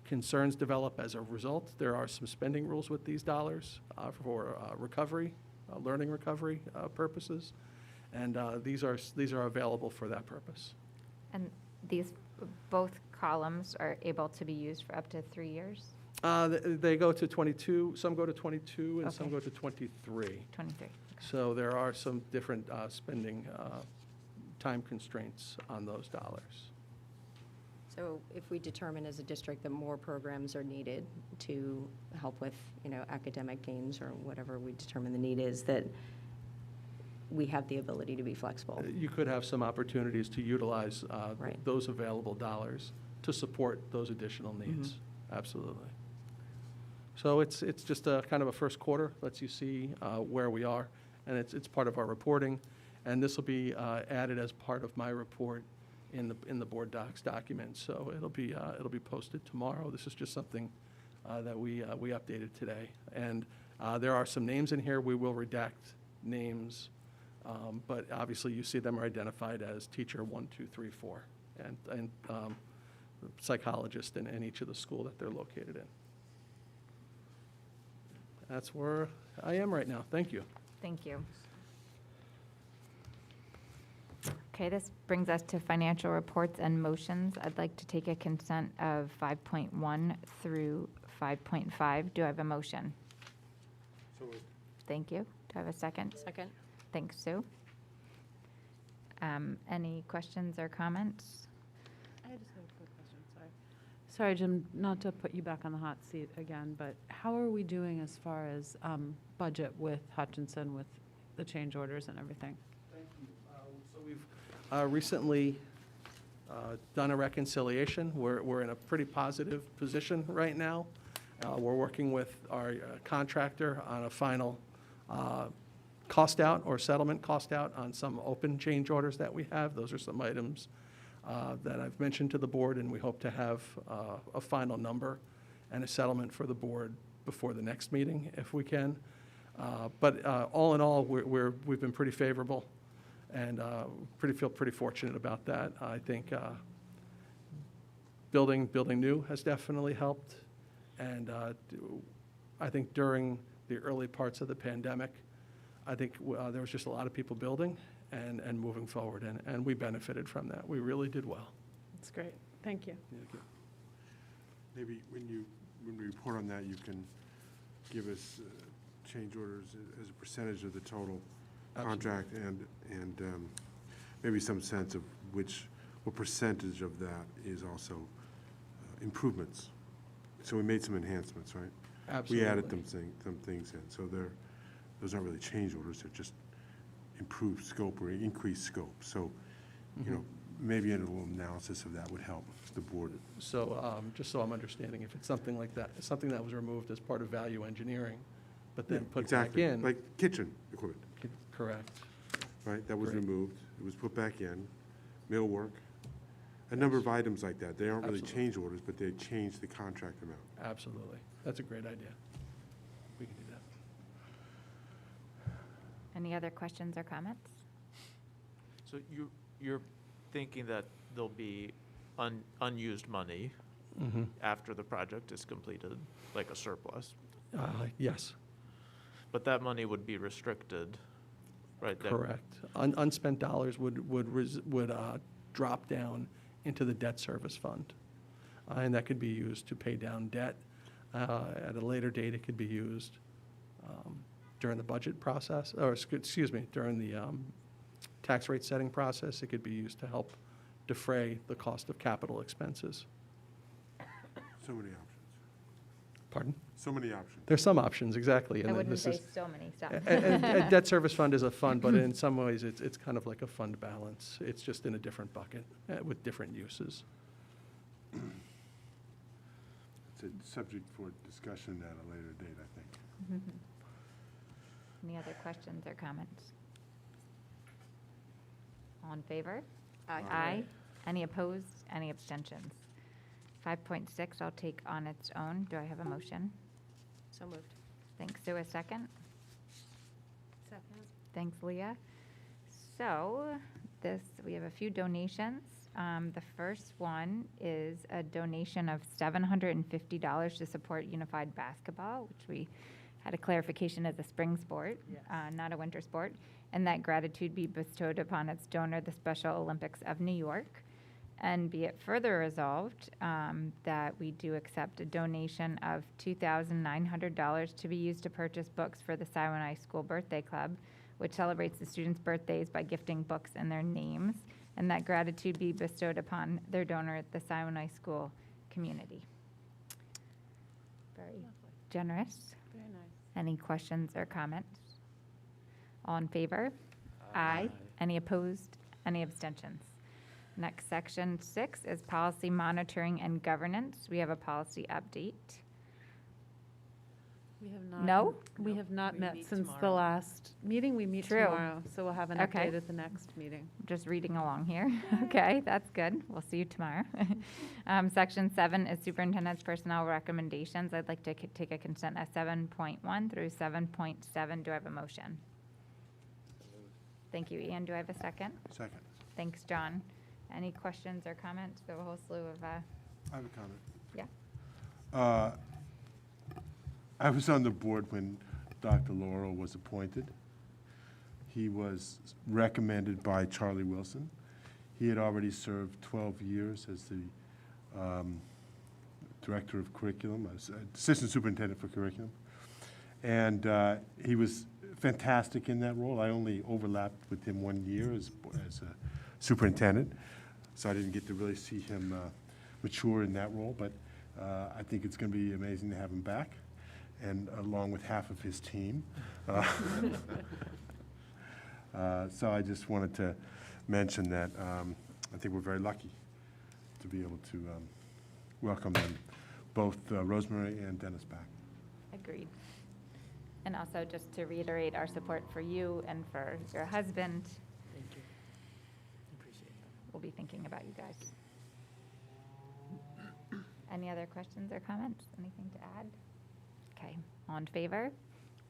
concerns develop as a result, there are some spending rules with these dollars for recovery, learning recovery purposes, and these are available for that purpose. And these, both columns are able to be used for up to 3 years? They go to 22, some go to 22, and some Okay. go to 23. 23. So there are some different spending time constraints on those dollars. So if we determine as a district that more programs are needed to help with, academic gains or whatever we determine the need is, that we have the ability to be flexible. You could have some opportunities to utilize Right. those available dollars to support those additional needs. Absolutely. So it's just a kind of a first quarter, lets you see where we are, and it's part of our reporting. And this will be added as part of my report in the board docs document. So it'll be posted tomorrow. This is just something that we updated today. And there are some names in here. We will redact names, but obviously you see them are identified as teacher 1, 2, 3, 4, and psychologist in each of the school that they're located in. That's where I am right now. Thank you. Thank you. Okay, this brings us to financial reports and motions. I'd like to take a consent of 5.1 through 5.5. Do I have a motion? So moved. Thank you. Do I have a second? Second? Thanks, Sue. Any questions or comments? I just have a quick question, sorry. Sorry, Jim, not to put you back on the hot seat again, but how are we doing as far as budget with Hutchinson, with the change orders and everything? Thank you. So we've recently done a reconciliation. We're in a pretty positive position right now. We're working with our contractor on a final cost out or settlement cost out on some open change orders that we have. Those are some items that I've mentioned to the board, and we hope to have a final number and a settlement for the board before the next meeting, if we can. But all in all, we've been pretty favorable, and feel pretty fortunate about that. I think building new has definitely helped, and I think during the early parts of the pandemic, I think there was just a lot of people building and moving forward, and we benefited from that. We really did well. That's great, thank you. Maybe when we report on that, you can give us change orders as a percentage of the total contract, and maybe some sense of what percentage of that is also improvements. So we made some enhancements, right? Absolutely. We added some things in, so those aren't really change orders, they're just improved scope or increased scope. So, maybe a little analysis of that would help the board. So just so I'm understanding, if it's something like that, something that was removed as part of value engineering, but then put back Exactly. in. Like kitchen equipment, Correct. right? That was Great. removed, it was put back in, millwork, a number of items like that. They aren't really Absolutely. change orders, but they change the contract amount. Absolutely. That's a great idea. We can do that. Any other questions or comments? So you're thinking that there'll be unused money after the project is completed, like a surplus? Yes, But that money would be restricted, right? That- correct. Unspent dollars would drop down into the debt service fund. And that could be used to pay down debt. At a later date, it could be used during the budget process, or excuse me, during the tax rate setting process. It could be used to help defray the cost of capital expenses. So many options. Pardon? So many options. There's some options, exactly. I and then wouldn't this say is- so many, stop. And debt service fund is a fund, but in some ways, it's kind of like a fund balance. It's just in a different bucket with different uses. It's a subject for discussion at a later date, I think. Any other questions or comments? All in favor? Aye. Aye. Any opposed? Any abstentions? 5.6 I'll take on its own. Do I have a motion? So moved. Thanks, Sue. A second? Second. Thanks, Leah. So we have a few donations. The first one is a donation of $750 to support Unified Basketball, which we had a clarification as a spring sport, Yes. not a winter sport, and that gratitude be bestowed upon its donor, the Special Olympics of New York. And be it further resolved that we do accept a donation of $2,900 to be used to purchase books for the Siwani School Birthday Club, which celebrates the students' birthdays by gifting books and their names, and that gratitude be bestowed upon their donor, the Siwani School community. Very generous. Very nice. Any questions or comments? All in favor? Aye. Any opposed? Any abstentions? Next, section 6 is policy monitoring and governance. We have a policy update. We have not. No? We have not We met meet since the tomorrow. last meeting. We meet True. tomorrow, so we'll have an Okay. update at the next meeting. Just reading along here. Okay, that's good. We'll see you tomorrow. Section 7 is superintendent's personnel recommendations. I'd like to take a consent at 7.1 through 7.7. Do I have a motion? Thank you, Ian. Do I have a second? Second. Thanks, John. Any questions or comments? We have a whole slew of, I have a comment. yeah. I was on the board when Dr. Laurel was appointed. He was recommended by Charlie Wilson. He had already served 12 years as the director of curriculum, as assistant superintendent for curriculum. And he was fantastic in that role. I only overlapped with him 1 year as a superintendent, so I didn't get to really see him mature in that role, but I think it's going to be amazing to have him back, and along with half of his team. So I just wanted to mention that I think we're very lucky to be able to welcome them, both Rosemary and Dennis, back. Agreed. And also just to reiterate our support for you and for your husband. Thank you. Appreciate that. We'll be thinking about you guys. Any other questions or comments? Anything to add? Okay, all in favor?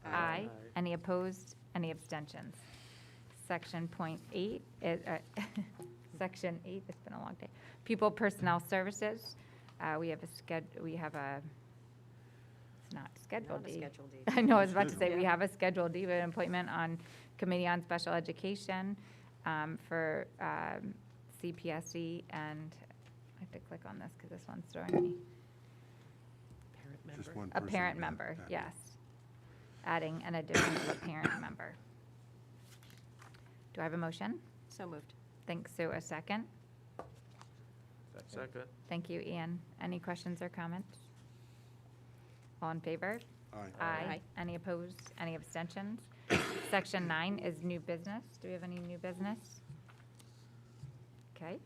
Aye. Any opposed? Any abstentions? Section .8 is, Section 8, it's been a long day. Pupil Personnel Services. We have it's not scheduled Not a D. scheduled D. I know, I was about to say, we Yeah. have a scheduled D, an appointment on Committee on Special Education for CPSE, and I have to click on this because this one's throwing me. Parent Just member. one A person parent in member, that. yes. Adding an addition of a parent member. Do I have a motion? So moved. Thanks, Sue. A second? Second. Thank you, Ian. Any questions or comments? All in favor? Aye. Aye. Any opposed? Any abstentions? Section 9 is new business. Do we have any new business? Okay.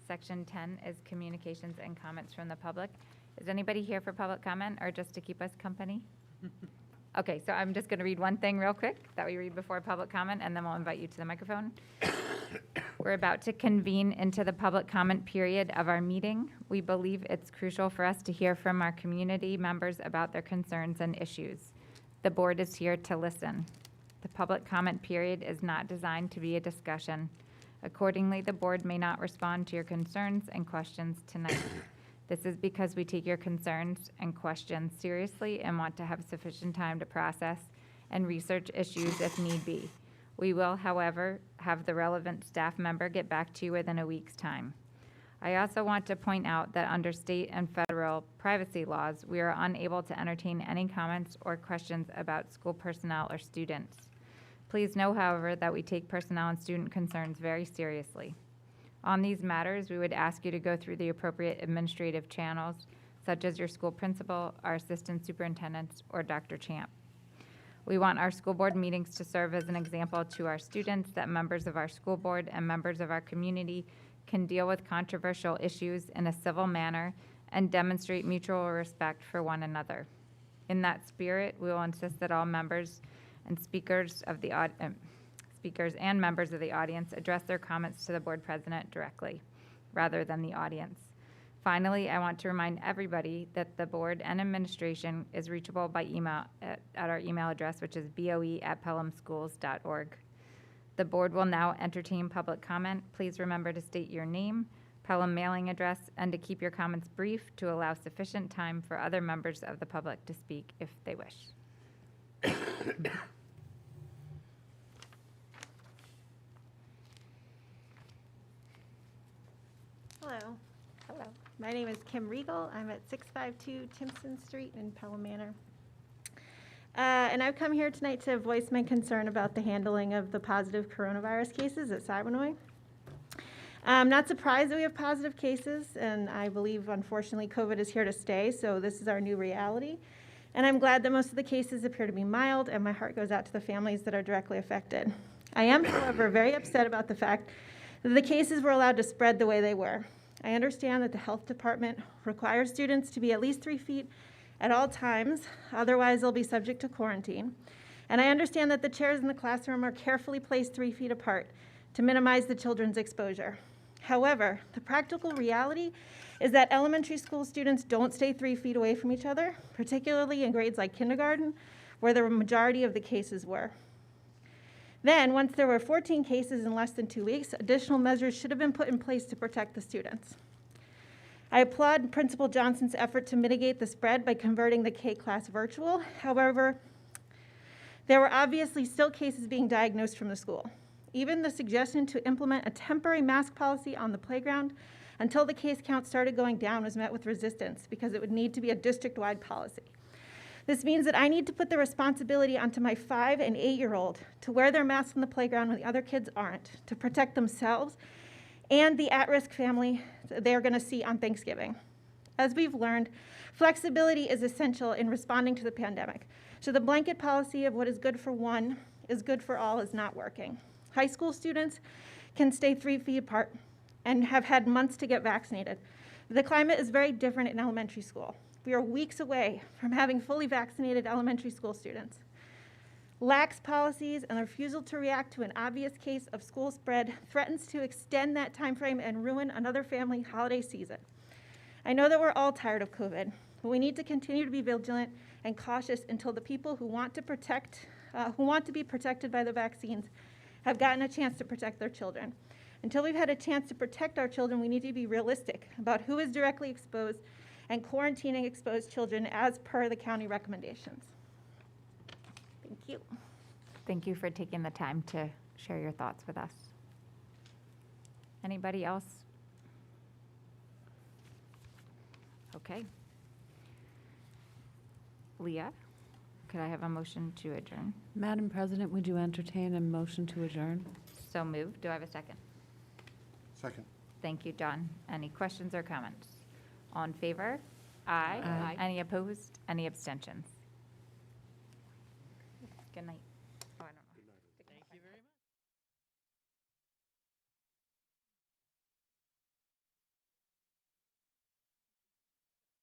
Section 10 is communications and comments from the public. Is anybody here for public comment or just to keep us company? Okay, so I'm just going to read one thing real quick that we read before public comment, and then we'll invite you to the microphone. We're about to convene into the public comment period of our meeting. We believe it's crucial for us to hear from our community members about their concerns and issues. The board is here to listen. The public comment period is not designed to be a discussion. Accordingly, the board may not respond to your concerns and questions tonight. This is because we take your concerns and questions seriously and want to have sufficient time to process and research issues if need be. We will, however, have the relevant staff member get back to you within a week's time. I also want to point out that under state and federal privacy laws, we are unable to entertain any comments or questions about school personnel or students. Please know, however, that we take personnel and student concerns very seriously. On these matters, we would ask you to go through the appropriate administrative channels, such as your school principal, our assistant superintendents, or Dr. Champ. We want our school board meetings to serve as an example to our students that members of our school board and members of our community can deal with controversial issues in a civil manner and demonstrate mutual respect for one another. In that spirit, we will insist that all members and speakers of the speakers and members of the audience address their comments to the board president directly, rather than the audience. Finally, I want to remind everybody that the board and administration is reachable by email at our email address, which is boe@pelhamschools.org. The board will now entertain public comment. Please remember to state your name, Pelham mailing address, and to keep your comments brief to allow sufficient time for other members of the public to speak if they wish. Hello, Hello. my name is Kim Regal. I'm at 652 Timpson Street in Pelham Manor. And I've come here tonight to voice my concern about the handling of the positive coronavirus cases at Cybernoy. I'm not surprised that we have positive cases, and I believe, unfortunately, COVID is here to stay, so this is our new reality. And I'm glad that most of the cases appear to be mild, and my heart goes out to the families that are directly affected. I am, however, very upset about the fact that the cases were allowed to spread the way they were. I understand that the health department requires students to be at least 3 feet at all times, otherwise they'll be subject to quarantine. And I understand that the chairs in the classroom are carefully placed 3 feet apart to minimize the children's exposure. However, the practical reality is that elementary school students don't stay 3 feet away from each other, particularly in grades like kindergarten, where the majority of the cases were. Then, once there were 14 cases in less than 2 weeks, additional measures should have been put in place to protect the students. I applaud Principal Johnson's effort to mitigate the spread by converting the K class virtual. However, there were obviously still cases being diagnosed from the school. Even the suggestion to implement a temporary mask policy on the playground until the case count started going down was met with resistance because it would need to be a district-wide policy. This means that I need to put the responsibility onto my 5- and 8-year-old to wear their masks on the playground when the other kids aren't, to protect themselves and the at-risk family they're going to see on Thanksgiving. As we've learned, flexibility is essential in responding to the pandemic. So the blanket policy of what is good for one is good for all is not working. High school students can stay 3 feet apart and have had months to get vaccinated. The climate is very different in elementary school. We are weeks away from having fully vaccinated elementary school students. Lax policies and the refusal to react to an obvious case of school spread threatens to extend that time frame and ruin another family holiday season. I know that we're all tired of COVID, but we need to continue to be vigilant and cautious until the people who want to be protected by the vaccines have gotten a chance to protect their children. Until we've had a chance to protect our children, we need to be realistic about who is directly exposed and quarantining exposed children as per the county recommendations. Thank you. Thank you for taking the time to share your thoughts with us. Anybody else? Okay. Leah, could I have a motion to adjourn? Madam President, would you entertain a motion to adjourn? So moved. Do I have a second? Second. Thank you, John. Any questions or comments? All in favor? Aye. Aye. Any opposed? Any abstentions? Good night.